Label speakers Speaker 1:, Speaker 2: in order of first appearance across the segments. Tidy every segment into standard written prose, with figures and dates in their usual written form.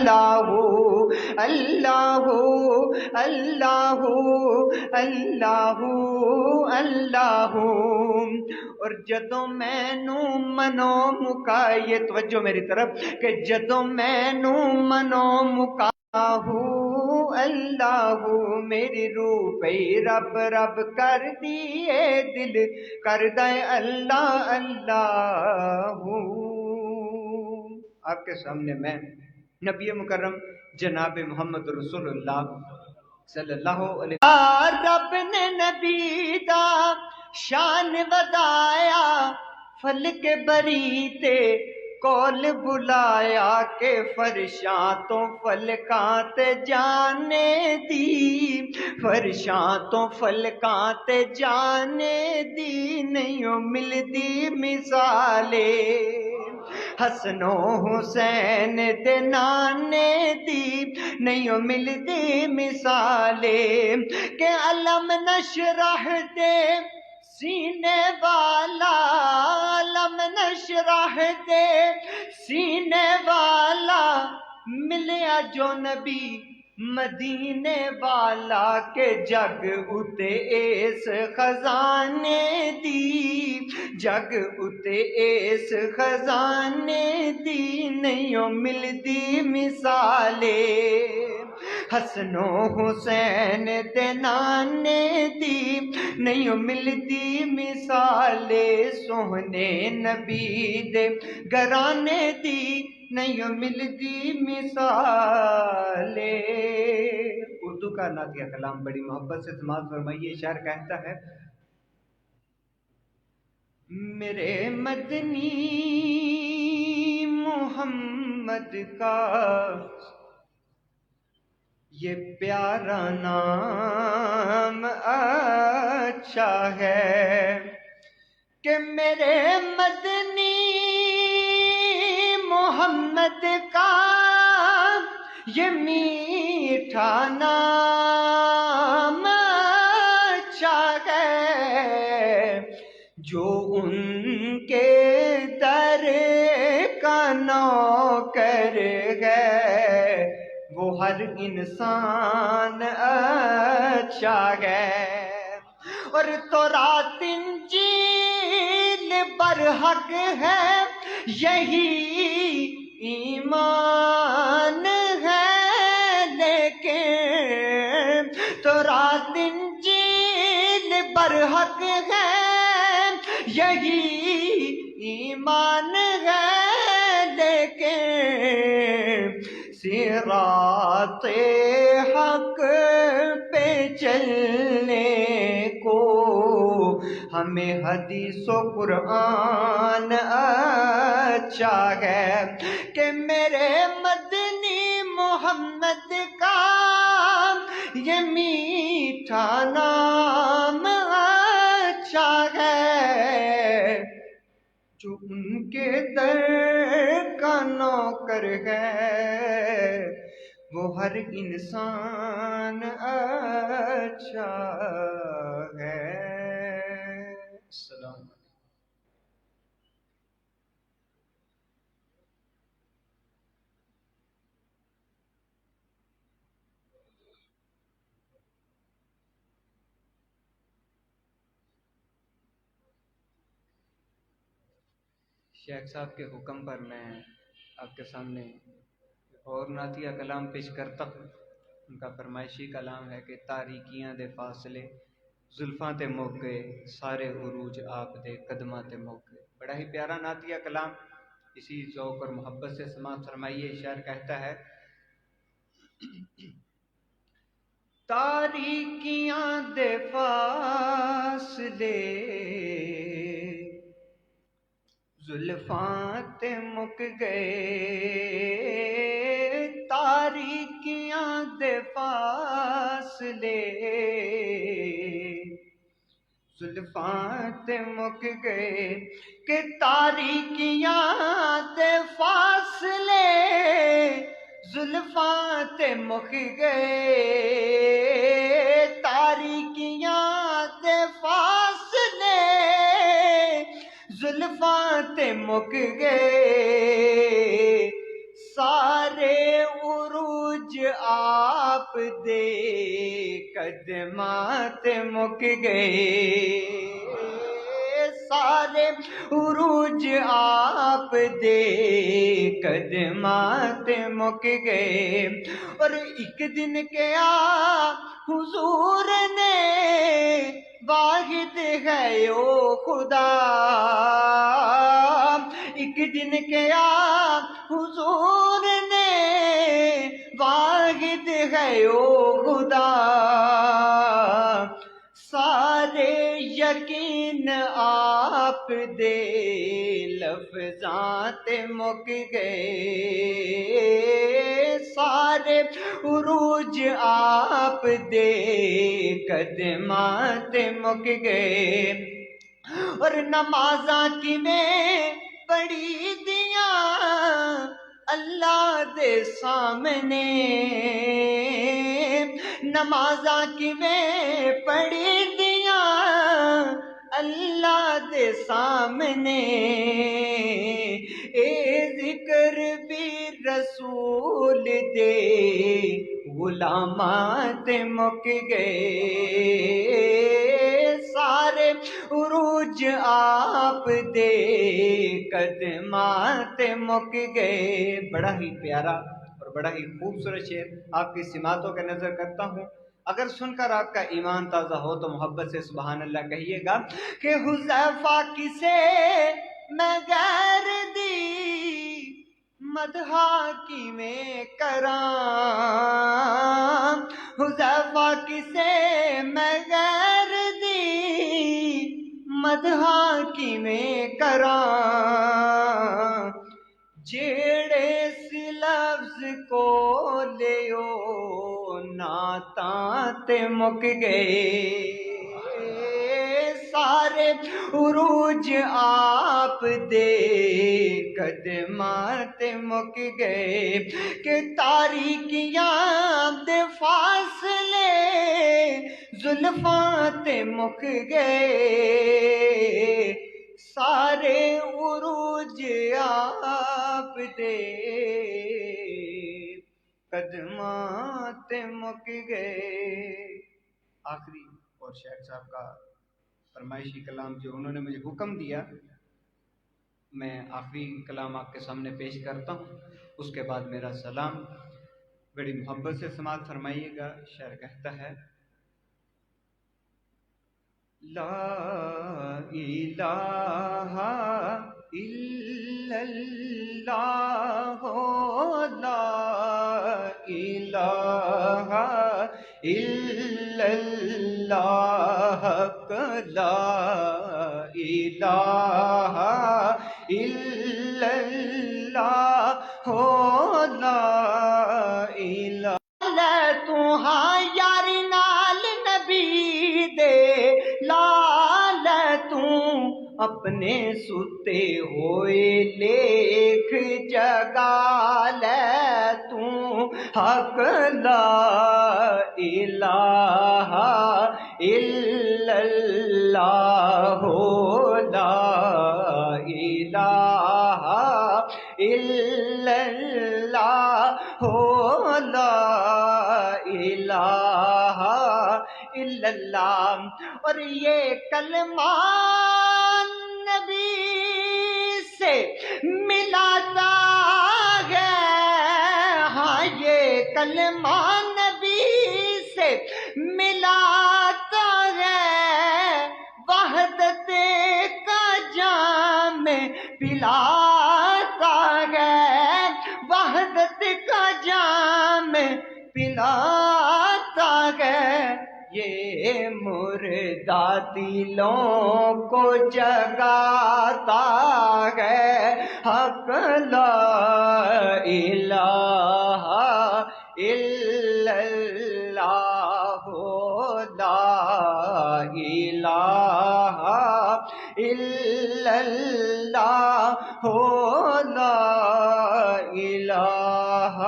Speaker 1: اللہ اللہ اللہ اللہ اللہ اور جدوں مینوں منو مکا، یہ توجہ میری طرف، کہ جدوں مینوں منو مکا اللہ میری روح پہ رب رب کر دیے دل کر دے اللہ اللہ۔ آپ کے سامنے میں نبی مکرم جناب محمد رسول اللہ صلی اللہ علیہ وسلم، رب نے نبی دا شان ودایا، فلک بری تے کول بلایا، کہ فرشاں تو فلکاں تے جانے دی، فرشاں تو فلکاں تے جانے دی، نہیں ملدی مثالے حسن و حسین دے نانے دی، نہیں ملدی مثالے، کہ علم نشرح دے سینے والا، علم نشرح دے سینے والا، ملیا جو نبی مدینے والا، کہ جگ اتے اس خزانے دی، جگ اتے اس خزانے دی، نہیں ملدی مثالے حسن و حسین دے نانے دی، نہیں ملدی مثالے سوہنے نبی دے گھرانے دی، نہیں ملدی مثالے۔ اردو کا نعتیہ کلام بڑی محبت سے سماعت فرمائیے۔ شاعر کہتا ہے، میرے مدنی محمد کا یہ پیارا نام اچھا ہے، کہ میرے مدنی محمد کا یہ میٹھا نام اچھا ہے، جو ان کے در کا نوکر ہے، وہ ہر انسان اچھا ہے۔ اور تورات انجیل برحق ہے، یہی ایمان ہے، لیکن تورات انجیل برحق ہے، یہی ایمان ہے، لیکن صراط حق پہ چلنے کو ہمیں حدیث و قرآن اچھا ہے، کہ میرے مدنی محمد کا یہ میٹھا نام اچھا ہے، جو ان کے در کا نوکر ہے، وہ ہر انسان اچھا ہے۔ السلام علیکم۔ شیخ صاحب کے حکم پر میں آپ کے سامنے اور نعتیہ کلام پیش کرتا ہوں۔ ان کا فرمائشی کلام ہے کہ تاریکیاں دے فاصلے زلفاں تے مک گئے، سارے عروج آپ دے قدماں تے مک گئے۔ بڑا ہی پیارا نعتیہ کلام، اسی ذوق اور محبت سے سماعت فرمائیے۔ شاعر کہتا ہے، تاریکیاں دے فاصلے زلفاں تے مک گئے، تاریکیاں دے فاصلے زلفاں تے مک گئے، کہ تاریکیاں دے فاصلے زلفاں تے مک گئے، تاریکیاں دے فاصلے زلفاں تے مک گئے، سارے آپ دے قدمات مک گئے، سارے عروج آپ دے قدمات مک گئے، اور ایک دن کیا حضور نے واحد ہے او خدا، ایک دن کیا حضور نے واحد ہے او خدا، سارے یقین آپ دے لفظات مک گئے، سارے عروج آپ دے قدمات مک گئے، اور نمازاں کی میں پڑھی دیاں اللہ دے سامنے، نمازاں کی میں پڑھی دیاں اللہ دے سامنے، اے ذکر بھی رسول دے غلامات مک گئے، سارے عروج آپ دے قدمات مک گئے۔ بڑا ہی پیارا اور بڑا ہی خوبصورت شعر آپ کی سماعتوں کا نظر کرتا ہوں، اگر سن کر آپ کا ایمان تازہ ہو تو محبت سے سبحان اللہ کہیے گا کہ حذیفہ کسے میں غیر دی مدحا کی میں کراں، حذیفہ کسے میں غیر دی مدحا کی میں کراں، جیڑے سی لفظ کو لیو نعتاں تے مک گئے، سارے عروج آپ دے قدمات مک گئے، کہ تاریکیاں دے فاصلے زلفاں تے مک گئے، سارے عروج آپ دے قدمات مک گئے۔ آخری اور شیخ صاحب کا فرمائشی کلام جو انہوں نے مجھے حکم دیا، میں آخری کلام آپ کے سامنے پیش کرتا ہوں، اس کے بعد میرا سلام، بڑی محبت سے سماعت فرمائیے گا۔ شعر کہتا ہے، لا الہ الا اللہ، لا الہ الا اللہ، لا الہ الا اللہ، لا الہ تو ہاں یاری نال نبی دے، لال تو اپنے ستے ہوئے لیکھ جگا لے تو حق، لا الہ الا اللہ، لا الہ الا اللہ، لا الہ الا اللہ، اور یہ کلمہ نبی سے ملاتا ہے، ہاں یہ کلمہ نبی سے ملاتا ہے، وحدت کا جام پلاتا ہے، وحدت کا جام پلاتا ہے، یہ مردہ دلوں کو جگاتا ہے، حق، لا الہ الا اللہ، لا الہ الا اللہ، لا الہ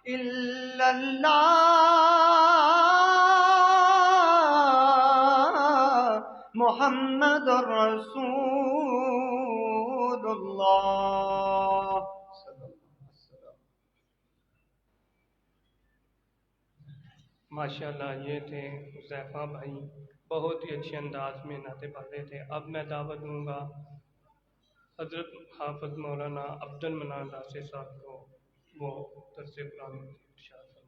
Speaker 1: الا اللہ، محمد رسول اللہ۔
Speaker 2: ماشاءاللہ یہ تھے حذیفہ بھائی، بہت ہی اچھے انداز میں نعت پڑھ رہے تھے۔ اب میں دعوت دوں گا حضرت حافظ مولانا عبد المنان ناصر صاحب کو، وہ درس قرآن ارشاد فرمائیں۔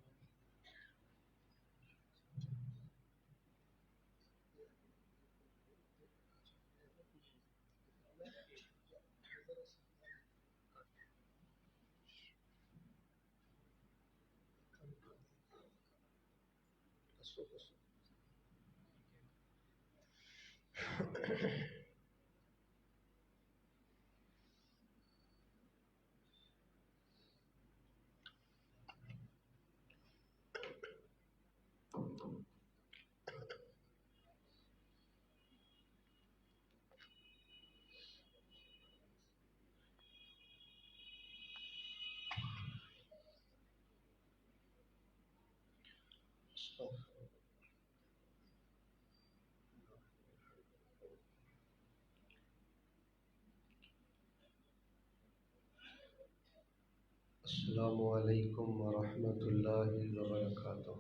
Speaker 3: السلام علیکم ورحمۃ اللہ وبرکاتہ۔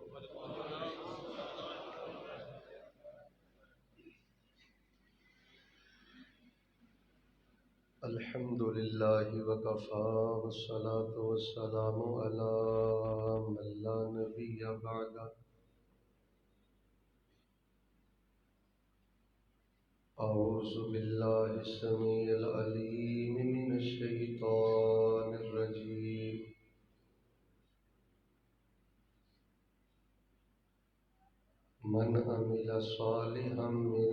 Speaker 3: الحمد للہ وکفا والصلاة والسلام علی من لا نبی بعدہ۔ اعوذ باللہ السمیع العلیم من الشیطان الرجیم۔ من عمل صالحا من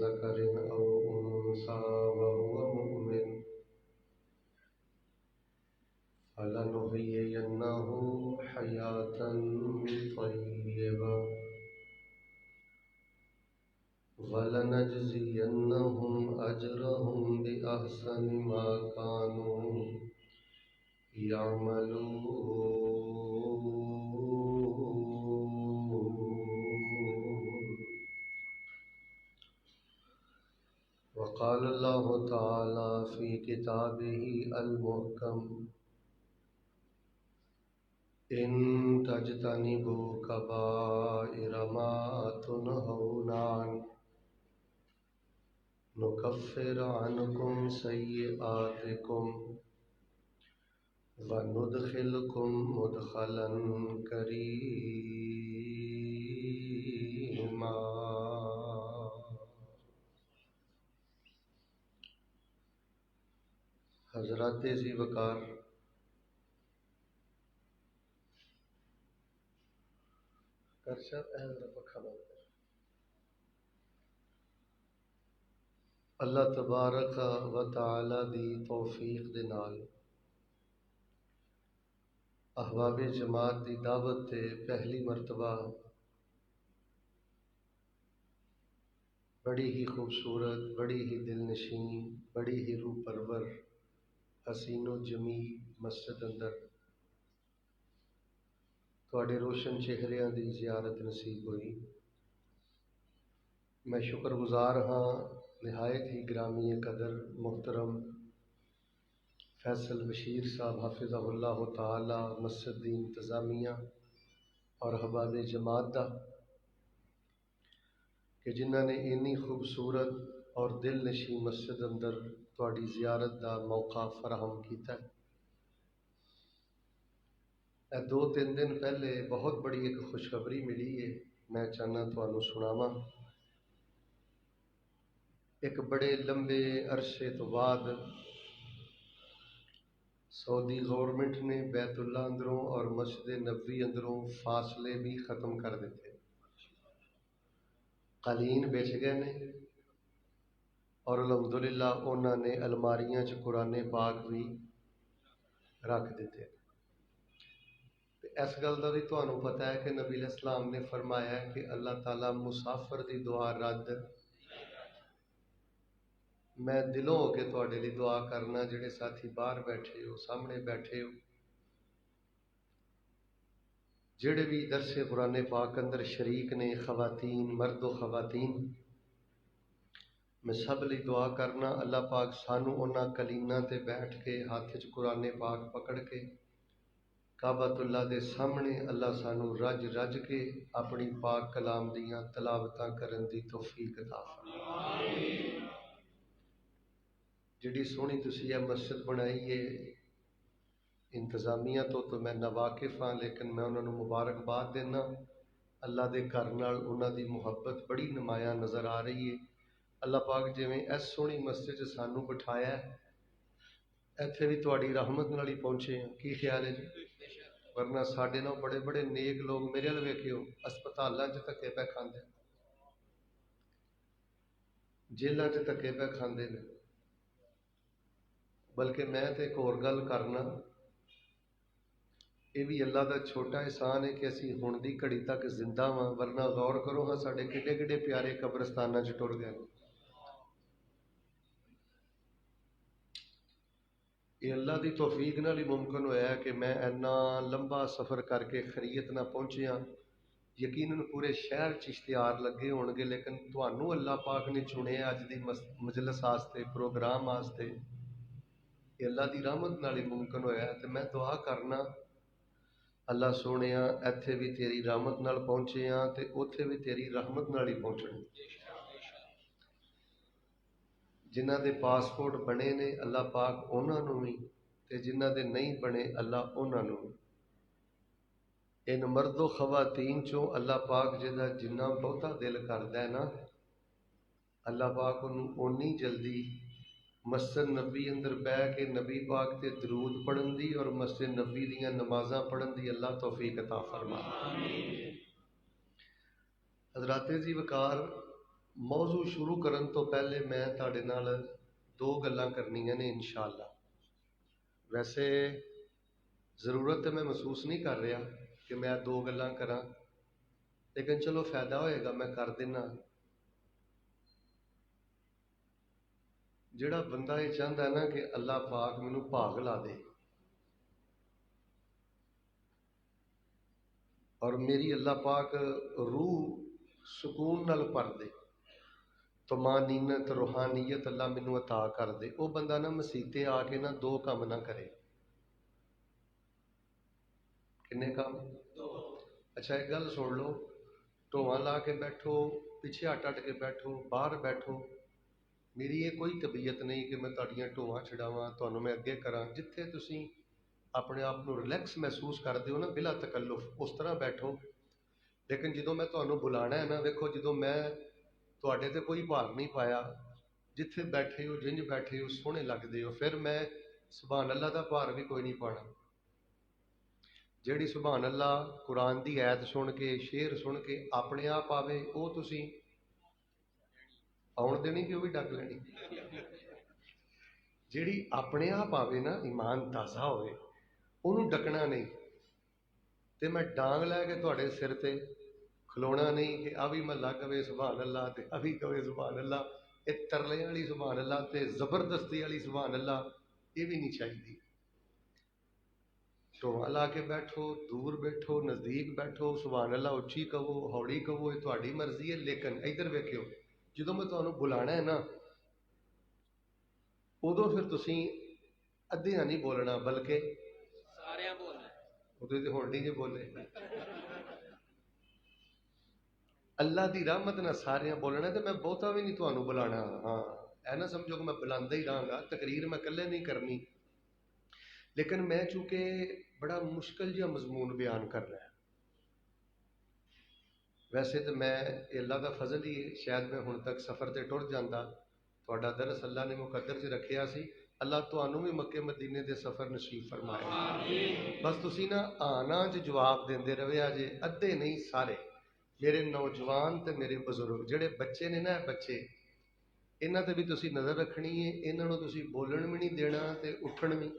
Speaker 3: ذکر او انثى وهو مؤمن فلنحيينه حياة طيبة ولنجزينهم أجرهم بأحسن ما كانوا يعملون۔ وقال الله تعالى في كتابه المحكم: إن تجتنبوا كبائر ما تنهون عنه نكفر عنكم سيئاتكم وندخلكم مدخلا كريما۔ حضرات ذی وقار، اللہ تبارک و تعالی دی توفیق دے نال احباب جماعت دی دعوت تے پہلی مرتبہ بڑی ہی خوبصورت، بڑی ہی دل نشین، بڑی ہی روح پرور، حسین و جمیل مسجد اندر تواڈے روشن چہریاں دی زیارت نصیب ہوئی۔ میں شکر گزار ہاں نہایت ہی گرامی قدر محترم فیصل بشیر صاحب حافظہ اللہ تعالی، مسجد دی انتظامیہ اور احباب جماعت دا کہ جنہاں نے اتنی خوبصورت اور دل نشین مسجد اندر تواڈی زیارت دا موقع فراہم کیتا ہے۔ دو تین دن پہلے بہت بڑی ایک خوشخبری ملی ہے، میں چاہنا تھانوں سناواں۔ ایک بڑے لمبے عرصے تو بعد سعودی گورنمنٹ نے بیت اللہ اندروں اور مسجد نبوی اندروں فاصلے بھی ختم کر دیتے، قالین بیچ گئے نے، اور الحمدللہ انہوں نے الماریاں چ قرآن پاک بھی رکھ دیتے۔ اس گل کا بھی تمہیں پتہ ہے کہ نبی علیہ السلام نے فرمایا ہے کہ اللہ تعالیٰ مسافر دی دعا رد، میں دلوں ہو کے تواڈے لیے دعا کرنا، جڑے ساتھی باہر بیٹھے ہو، سامنے بیٹھے ہو، جڑے بھی درس قرآن پاک اندر شریک نے، خواتین، مرد و خواتین، میں سب ਲਈ دعا کرنا اللہ پاک سانو انہاں کلیناں تے بیٹھ کے ہاتھ 'ਚ قرآن پاک پکڑ کے ਕਾਬਤੁੱਲਾ ਦੇ ਸਾਹਮਣੇ ਅੱਲਾ ਸਾਨੂੰ ਰੱਜ ਰੱਜ ਕੇ ਆਪਣੀ ਪਾਕ ਕਲਾਮ ਦੀਆਂ ਤਲਾਵਤਾਂ ਕਰਨ ਦੀ ਤੌਫੀਕ ਅਤਾ ਫਰਮਾਏ। ਜਿਹੜੀ ਸੋਹਣੀ ਤੁਸੀਂ ਇਹ ਮਸਜਿਦ ਬਣਾਈ ਹੈ, ਇੰਤਜ਼ਾਮੀਆਂ ਤੋਂ ਮੈਂ ਨਾਵਾਕਿਫ ਹਾਂ, لیکن میں انہوں نے مبارکباد دینا۔ اللہ دے گھر نال انہاں دی محبت بڑی نمایاں نظر آ رہی ہے۔ اللہ پاک جویں اس سونی مسجد چ سانوں بٹھایا ہے، ایتھے بھی تہاڈی رحمت نال ہی پہنچے ہیں، کی خیال ہے جی؟ ورنہ ساڈے نال بڑے بڑے نیک لوگ میرے ال ویکھیو ہسپتالاں چ دھکے پہ کھاندے، جیلاں چ دھکے پہ کھاندے نے۔ بلکہ میں تے ایک اور گل کرنا، یہ بھی اللہ کا چھوٹا احسان ہے کہ اسی ہن دی گھڑی تک زندہ ہاں، ورنہ غور کرو ہاں ساڈے کڈے کڈے پیارے قبرستاناں چ ٹر گئے۔ یہ اللہ دی توفیق نال ہی ممکن ہوا ہے کہ میں اینا لمبا سفر کر کے خریت نہ پہنچیا۔ یقیناً پورے شہر چ اشتہار لگے ہون گے، لیکن تھانوں اللہ پاک نے چنیا اج دی مجلس واسطے، پروگرام واسطے، یہ اللہ دی رحمت نال ہی ممکن ہوا ہے۔ تے میں دعا کرنا اللہ سونیا ایتھے بھی تیری رحمت نال پہنچے ہاں تے اوتھے بھی تیری رحمت نال ہی پہنچنے۔ جنہ دے پاسپورٹ بنے نے اللہ پاک انہاں نوں بھی تے جنہ دے نہیں بنے اللہ انہاں نوں بھی۔ ان مرد و خواتین چوں اللہ پاک جدا جنہ بہتا دل کردا ہے نا، اللہ پاک انہوں اونی جلدی مسجد نبی اندر بیٹھ کے نبی پاک تے درود پڑھن دی اور مسجد نبی دیاں نمازاں پڑھن دی اللہ توفیق عطا فرمائے۔ حضرات جی وقار، موضوع شروع کرن تو پہلے میں تہاڈے نال دو گلاں کرنیاں نے انشاءاللہ۔ ویسے ضرورت میں محسوس نہیں کر رہا کہ میں دو گلاں کراں، لیکن چلو فائدہ ہوئے گا میں کر دینا۔ جڑا بندہ یہ چاہتا ہے نا کہ اللہ پاک مینوں بھاگ لا دے اور میری اللہ پاک روح سکون نال بھر دے، طمانینت روحانیت اللہ مینوں عطا کر دے، وہ بندہ نا مسیتے آ کے نا دو کام نہ کرے۔ کنے کام؟ اچھا ایک گل سن لو، ٹھواں لا کے بیٹھو، پیچھے ہٹ ہٹ کے بیٹھو، باہر بیٹھو، میری یہ کوئی طبیعت نہیں کہ میں تہاڈیاں ٹھواں چھڑاواں، تہانوں میں اگے کراں۔ جتھے تسی اپنے آپ کو ریلیکس محسوس کرتے ہو نا بلا تکلف، اس طرح بیٹھو۔ لیکن جدوں میں تہانوں بلانا ہے نا، ویکھو جدوں میں تہاڈے تے کوئی بھار نہیں پایا، جتھے بیٹھے ہو جنج بیٹھے ہو سوہنے لگدے ہو، پھر میں سبحان اللہ دا بھار بھی کوئی نہیں پانا۔ جیڑی سبحان اللہ قرآن دی آیت سن کے شعر سن کے اپنے آپ آوے، وہ تسی آن دینی کہ وہ بھی ڈک لینی۔ جیڑی اپنے آپ آوے نا، ایمان تازہ ہوئے، انہوں ڈکنا نہیں تے میں ڈانگ لے کے تہاڈے سر تے کھلونا نہیں کہ ابھی محلہ کہے سبحان اللہ تے ابھی کہے سبحان اللہ۔ یہ ترلے والی سبحان اللہ تے زبردستی والی سبحان اللہ یہ بھی نہیں چاہیے۔ ٹھواں لا کے بیٹھو، دور بیٹھو، نزدیک بیٹھو، سبحان اللہ اچھی کہو ہوڑی کہو، یہ تہاڈی مرضی ہے۔ لیکن ادھر ویکھیو، جدوں میں تہانوں بلانا ہے نا، ادو پھر تسی ادھیاں نہیں بولنا بلکہ سارے بولنا۔ ادو تو ہون نہیں جے بولے، اللہ دی رحمت نہ سارے بولنا، تو میں بہتا بھی نہیں تہانوں بلانا۔ ہاں اے نہ سمجھو کہ میں بلاندا ہی رہاں گا، تقریر میں کلے نہیں کرنی، لیکن میں چونکہ بڑا مشکل جہا مضمون بیان کر رہا ہے۔ ویسے تو میں اللہ دا فضل ہی ہے، شاید میں ہن تک سفر تے ٹر جاندہ، تہاڈا درس اللہ نے مقدر چ رکھیا سی۔ اللہ تہانوں بھی مکے مدینے دے سفر نصیب فرمائے۔ بس تسی نا آنا چ جواب دیندے رہیا جے، ادھے نہیں سارے، میرے نوجوان تے میرے بزرگ جڑے بچے نے نا، بچے انہاں تے بھی تسی نظر رکھنی ہے، انہاں نوں تسی بولن بھی نہیں دینا تے اٹھن بھی۔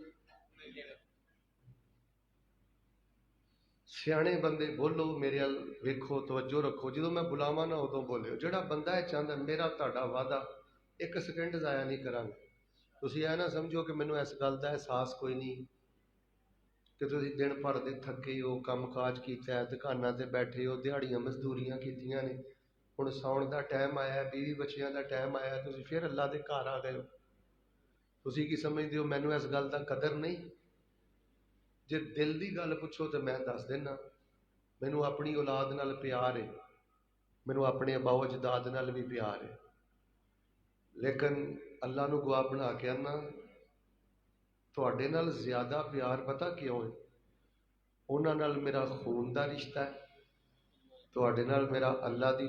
Speaker 3: سیانے بندے بولو، میرے ال ویکھو، توجہ رکھو، جدوں میں بلاواں نہ ادوں بولیو۔ جڑا بندہ ہے چاہندا میرا تہاڈا وعدہ ایک سیکنڈ ضائع نہیں کراں گا، تسی اے نہ سمجھو کہ مینوں اس گل دا احساس کوئی نہیں کہ تسی دن بھر دے تھکے ہو، کم کاج کیتا ہے، دکاناں تے بیٹھے ہو، دیہڑیاں مزدوریاں کیتیاں نے، ہن ساؤن دا ٹائم آیا ہے، بیوی بچیاں دا ٹائم آیا ہے، تسی پھر اللہ دے گھر آ گئے ہو۔ تسی کی سمجھدے ہو مینوں اس گل دا قدر نہیں؟ ਜੇ ਦਿਲ ਦੀ ਗੱਲ ਪੁੱਛੋ ਤਾਂ ਮੈਂ ਦੱਸ ਦਿੰਦਾ, ਮੈਨੂੰ ਆਪਣੀ ਔਲਾਦ ਨਾਲ ਪਿਆਰ ਹੈ, ਮੈਨੂੰ ਆਪਣੇ ਅਬਾਓ ਅਜਦਾਦ ਨਾਲ ਵੀ ਪਿਆਰ ਹੈ, ਲੇਕਿਨ ਅੱਲਾ ਨੂੰ ਗਵਾਹ ਬਣਾ ਕੇ ਆਨਾ ਤੁਹਾਡੇ ਨਾਲ ਜ਼ਿਆਦਾ ਪਿਆਰ ਪਤਾ ਕਿਉਂ ਹੈ? ਉਹਨਾਂ ਨਾਲ ਮੇਰਾ ਖੂਨ ਦਾ ਰਿਸ਼ਤਾ ਹੈ, ਤੁਹਾਡੇ ਨਾਲ ਮੇਰਾ ਅੱਲਾ ਦੀ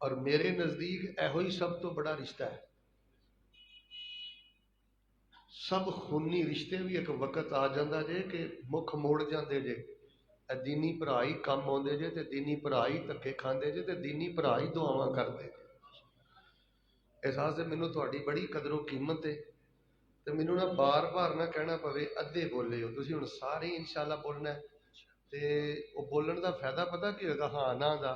Speaker 3: اور میرے نزدیک ਇਹੋ ਹੀ ਸਭ ਤੋਂ ਬੜਾ ਰਿਸ਼ਤਾ ਹੈ। ਸਭ ਖੂਨੀ ਰਿਸ਼ਤੇ ਵੀ ਇੱਕ ਵਕਤ ਆ ਜਾਂਦਾ ਜੇ ਕਿ ਮੁੱਖ ਮੋੜ ਜਾਂਦੇ ਜੇ। ਇਹ ਦੀਨੀ ਭਰਾ ਹੀ ਕੰਮ ਆਉਂਦੇ ਜੇ, ਤੇ ਦੀਨੀ ਭਰਾ ਹੀ ਧੱਕੇ ਖਾਂਦੇ ਜੇ, ਤੇ ਦੀਨੀ ਭਰਾ ਹੀ ਦੁਆਵਾਂ ਕਰਦੇ ਜੇ। ਇਸ ਵਾਸਤੇ ਮੈਨੂੰ ਤੁਹਾਡੀ ਬੜੀ ਕਦਰੋ ਕੀਮਤ ਹੈ, ਤੇ ਮੈਨੂੰ ਨਾ ਬਾਰ-ਬਾਰ ਨਾ ਕਹਿਣਾ ਪਵੇ ਅੱਧੇ ਬੋਲੇ ਹੋ ਤੁਸੀਂ, ਹੁਣ ਸਾਰੇ ਹੀ ਇਨਸ਼ਾਅੱਲਾ ਬੋਲਣਾ ਹੈ। ਤੇ ਉਹ ਬੋਲਣ ਦਾ ਫਾਇਦਾ ਪਤਾ ਕੀ ਹੋਏਗਾ? ਹਾਂ ਨਾ ਦਾ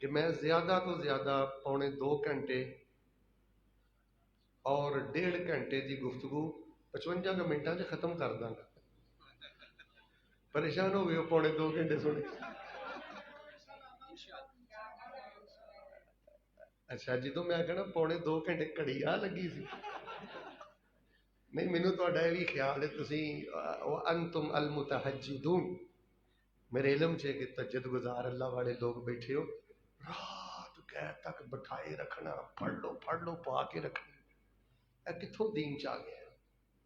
Speaker 3: کہ میں زیادہ تو زیادہ پونے 2 گھنٹے اور 1.5 گھنٹے کی گفتگو 55 منٹوں سے ختم کر داں گا۔ پریشان ہو گئے ہو پونے 2 گھنٹے سنے؟ اچھا جدوں میں کہنا پونے 2 گھنٹے گھڑی آ لگی سی، نہیں مینوں تہاڈا یہ بھی خیال ہے تسی وانتم المتہجدون، میرے علم چ کہ تہجد گزار اللہ والے لوگ بیٹھے ہو، رات گئے تک بٹھائے رکھنا، پڑھ لو پا کے رکھنا، اے کتھوں دین چ آ گیا؟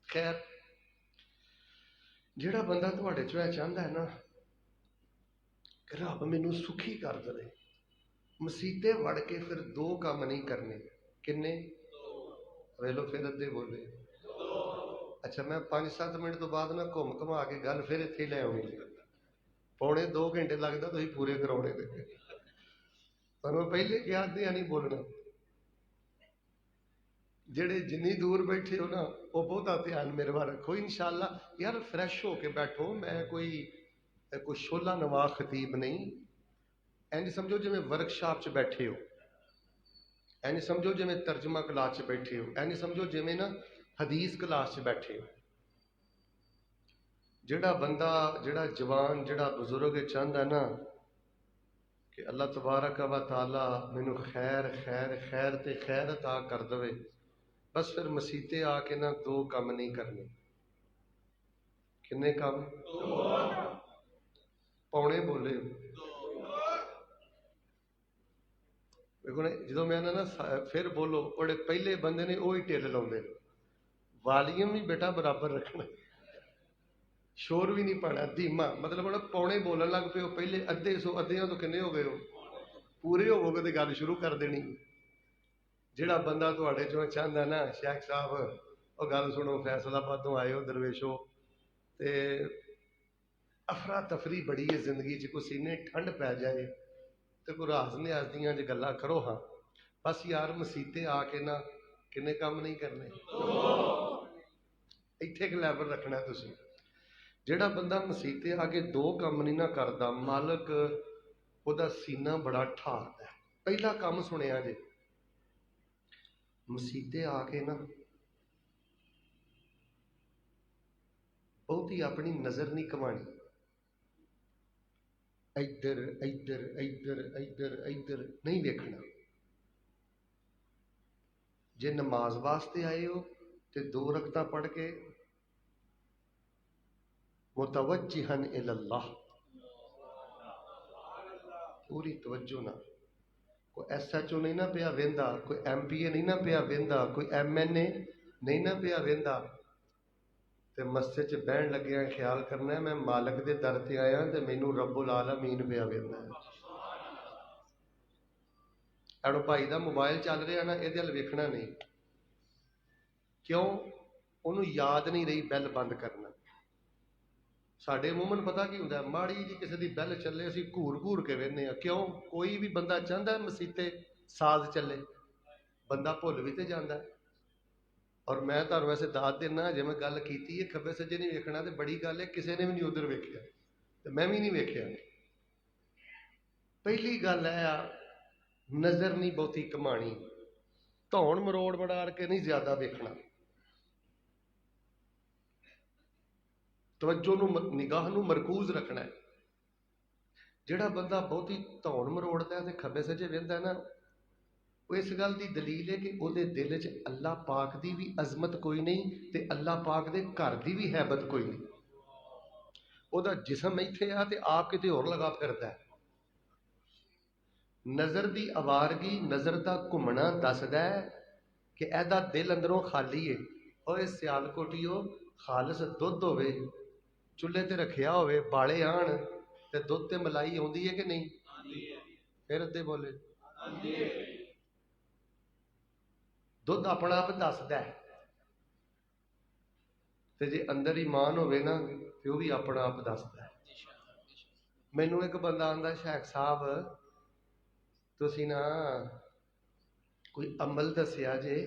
Speaker 3: خیر جڑا بندہ تواڈے چوں چاہندا ہے نا کہ رب مینوں سکھی کر دے، مسیتے وڑ کے پھر 2 کام نہیں کرنے، کنے؟ ویلو پھر ادھے بولے۔ اچھا میں 5-7 منٹ تو بعد نہ گھوم گھما کے گل پھر اتنے لے آنی، پونے 2 گھنٹے لگتا تھی پورے کراؤنے دے، پر میں پہلے کیا دیا نہیں بولنا۔ جڑے جنی دور بیٹھے ہو نا وہ بہتا دھیان میرے وال رکھو انشاءاللہ۔ یار فریش ہو کے بیٹھو، میں کوئی شولہ نوا خطیب نہیں، اینج سمجھو جی میں ورک شاپ چ بیٹھے ہو، اینج سمجھو جی میں ترجمہ کلاس چ بیٹھے ہو، اینج سمجھو جی میں نا حدیث کلاس چ بیٹھے ہو۔ جڑا بندہ جڑا جوان جڑا بزرگ چاہتا ہے نا کہ اللہ تبارک و تعالی مینوں خیر خیر خیر تے خیر عطا کر دے، بس پھر مسیتے آ کے نا 2 کام نہیں کرنے۔ کنے کام؟ پونے بولے جدو میں نا پھر بولو بڑے پہلے بندے نے وہی ٹل لاؤندے، والیوم بھی بیٹا برابر رکھنا، شور بھی نہیں پانا، دھیما، مطلب پونے بولن لگ پے ہو، پہلے ادھے سو ادھیاں تو کنے ہو گئے ہو، پورے ہوو گے تو گل شروع کر دینی۔ جڑا بندہ تواڈے چوں چاہندا نا شیخ صاحب وہ گل سنو، فیصل آبادوں آئے ہو درویشو، تے افراتفری بڑی ہے زندگی چ، کوئی سینے ٹھنڈ پی جائے تو کوئی راز نیاز دیاں جے گلاں کرو ہاں، بس یار مسیتے آ کے نا کنے کام نہیں کرنے، ایتھے ایک لیول رکھنا ہے تسی۔ جڑا بندہ مسیتے آ کے 2 کام نہیں نہ کردا، مالک او دا سینہ بڑا ٹھاردا ہے۔ پہلا کام سنیا جے، مسیتے آ کے نا بہتی اپنی نظر نہیں کمانی، ادھر ادھر ادھر ادھر ادھر نہیں ویکھنا۔ جے نماز واسطے آئے ہو تے 2 رکعتاں پڑھ کے متوجہن الی اللہ، پوری توجہ نہ، کوئی ایس ایچ او نہیں نہ پیا ویندا، کوئی ایم پی اے نہیں نہ پیا ویندا، کوئی ایم این اے نہیں نہ پیا ویندا، تے مسجد چ بہن لگیا خیال کرنا ہے میں مالک دے در تے آیا تے مینوں رب العالمین پیا ویندا ہے۔ اڑو بھائی دا موبائل چل رہا نا یہ ویکھنا نہیں، کیوں؟ انہوں یاد نہیں رہی بیل بند کرنا۔ ساڈے عموماً پتہ کی ہوندا ہے، ماڑی جی کسی دی بیل چلے اسی گھور گھور کے وہنے ہاں، کیوں؟ کوئی بھی بندہ چاہتا ہے مسیتے ساز چلے، بندہ بھول بھی تے جاندا ہے۔ اور میں تہانوں ویسے داد دینا جے میں گل کیتی ہے کھبے سجے نہیں ویکھنا تے بڑی گل ہے، کسی نے بھی نہیں ادھر ویکھیا تے میں بھی نہیں ویکھیا۔ پہلی گل ہے نظر نہیں بہتی کمانی، دھون مروڑ مڑاڑ کے نہیں زیادہ ویکھنا، توجہ نو نگاہ نو مرکوز رکھنا ہے۔ جڑا بندہ بہتی دھون مروڑتا ہے تے کھبے سجے ویندا ہے نا، وہ اس گل کی دلیل ہے کہ وہ دل چ اللہ پاک دی بھی عظمت کوئی نہیں تے اللہ پاک دے گھر دی بھی حیبت کوئی نہیں. وہ جسم ایتھے آ تے آپ کتے اور لگا پھردا ہے. نظر دی آوارگی نظر دا گھومنا دسدا ہے کہ ایدا دل اندروں خالی ہے. اور سیال کوٹیو خالص دودھ ہوے چولہے تے رکھیا ہوے بالے آن تے دودھ تے ملائی آندی ہے کہ نہیں؟ پھر ادے بولے دودھ اپنا آپ دسدا ہے تے جے اندر ایمان ہوے نا تے وہ بھی اپنا آپ دسدا ہے. مینوں ایک بندہ آندا شیخ صاحب تسی نا کوئی عمل دسیا جے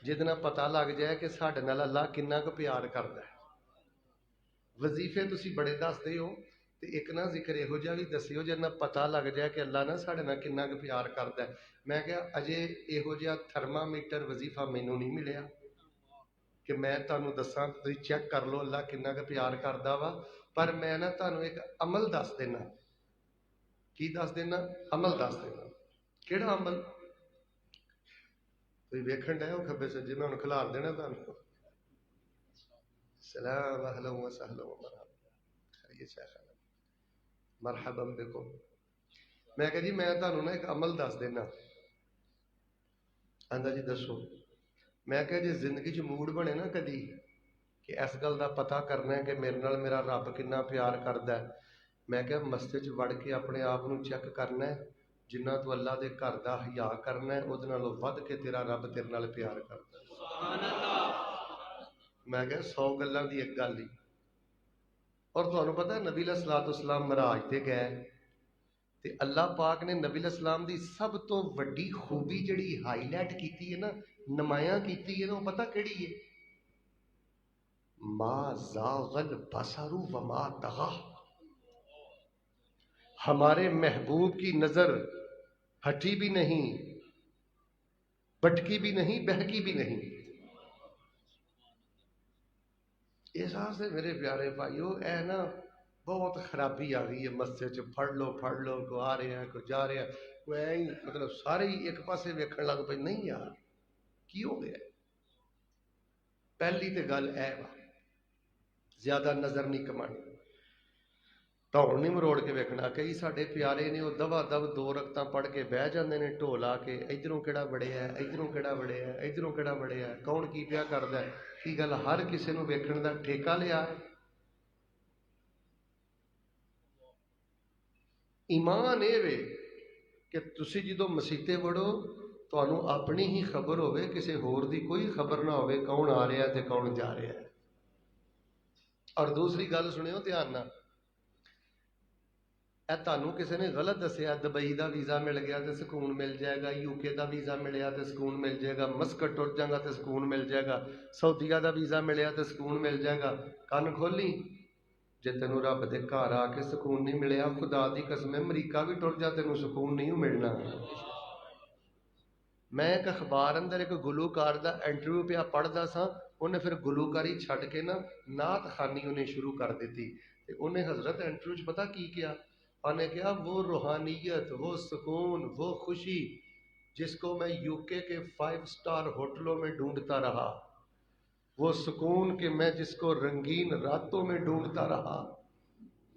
Speaker 3: جہد نال پتہ لگ جائے کہ ساڈے نال اللہ کنا کو پیار کردا ہے. وظیفے تسی بڑے دسدے ہو تے ایک نا ذکر یہو جہا بھی دسیو جہد نال پتہ لگ جائے کہ اللہ نا ساڈے نال کنا کو پیار کردا ہے. میں کہا اجے یہو جہا تھرمامیٹر وظیفہ مینوں نہیں ملیا کہ میں تانوں دساں تسی چیک کر لو اللہ کنا کو پیار کردا وا. پر میں نا تانوں ایک عمل دس دینا. کی دس دینا؟ عمل دس دینا. کیڑا عمل؟ کوئی ویکھن ڈے ہو کھبے سجے میں ہن کھلار دینا تانوں. سلام اہلا و سہلا و مرحبا خیریت شیخ مرحبا بکم. میں کہا جی میں تانوں نا ایک عمل دس دینا. آندا جی دسو. میں کہا جی زندگی چ موڈ بنے نا کدی کہ اس گل دا پتہ کرنا ہے کہ میرے نال میرا رب کنا پیار کردا ہے. میں کہا مسجد چ وڑ کے اپنے آپ نو چیک کرنا ہے جنہ تو اللہ دے گھر دا حیا کرنا ہے اودے نالوں ود کے تیرا رب تیرے نال پیار کردا ہے. سبحان اللہ. میں کہا 100 گلاں دی ایک گل ہی. اور تانوں پتہ ہے نبی علیہ الصلوۃ والسلام معراج تے گئے تے اللہ پاک نے نبی علیہ السلام دی سب تو وڈی خوبی جڑی ہائی لائٹ کیتی ہے نا نمایاں کیتی ہے نا وہ پتہ کیڑی ہے؟ ما زاغ البصر وما طغى. ہمارے محبوب کی نظر ہٹی بھی نہیں بٹکی بھی نہیں بہکی بھی نہیں. احساس سے میرے پیارے بھائیو اے نا بہت خرابی آ گئی ہے مسجد چ. پڑھ لو کوئی آ رہے ہیں کوئی جا رہے ہیں کوئی ایਂ مطلب سارے ہی ایک پاسے ویکھن لگ پے. نہیں یار کی ہو گیا؟ پہلی تے گل اے وا زیادہ نظر نہیں کمانی توڑ نہیں مروڑ کے ویکھنا. کئی ساڈے پیارے نے وہ دوا دو 2 رکعتاں پڑھ کے بہ جاندے نے ڈھول آ کے ادھروں کیڑا بڑھیا ہے ادھروں کیڑا بڑھیا ہے ادھروں کیڑا بڑھیا ہے کون کی پیا کردا ہے. کی گل ہر کسی نو ویکھن دا ٹھیکہ لیا ہے؟ ایمان اے وے کہ تسی جدوں مسیتے وڑو تانوں اپنی ہی خبر ہوے کسی ہور دی کوئی خبر نہ ہوے کون آ رہا ہے تے کون جا رہا ہے. اور دوسری گل سنیو دھیان نال اے تانوں کسی نے غلط دسیا دبئی دا ویزا مل گیا تے سکون مل جائے گا یو کے دا ویزا ملیا تے سکون مل جائے گا مسکٹ ٹر جاں گا تے سکون مل جائے گا سعودیہ دا ویزا ملیا تے سکون مل جائے گا. کن کھولی جے تینوں رب دے گھر آ کے سکون نہیں ملیا خدا دی قسم امریکہ بھی ٹر جا تینوں سکون نہیں ملنا. میں ایک اخبار اندر ایک گلوکار دا انٹرویو پیا پڑھدا سا. انہیں پھر گلوکاری چھڈ کے نا نعت خوانی انہیں شروع کر دیتی تے انہیں حضرت انٹرویو چ پتہ کی کیا؟ انہیں کہا وہ روحانیت وہ سکون وہ خوشی جس کو میں یو کے 5 سٹار ہوٹلوں میں ڈھونڈتا رہا وہ سکون کہ میں جس کو رنگین راتوں میں ڈھونڈتا رہا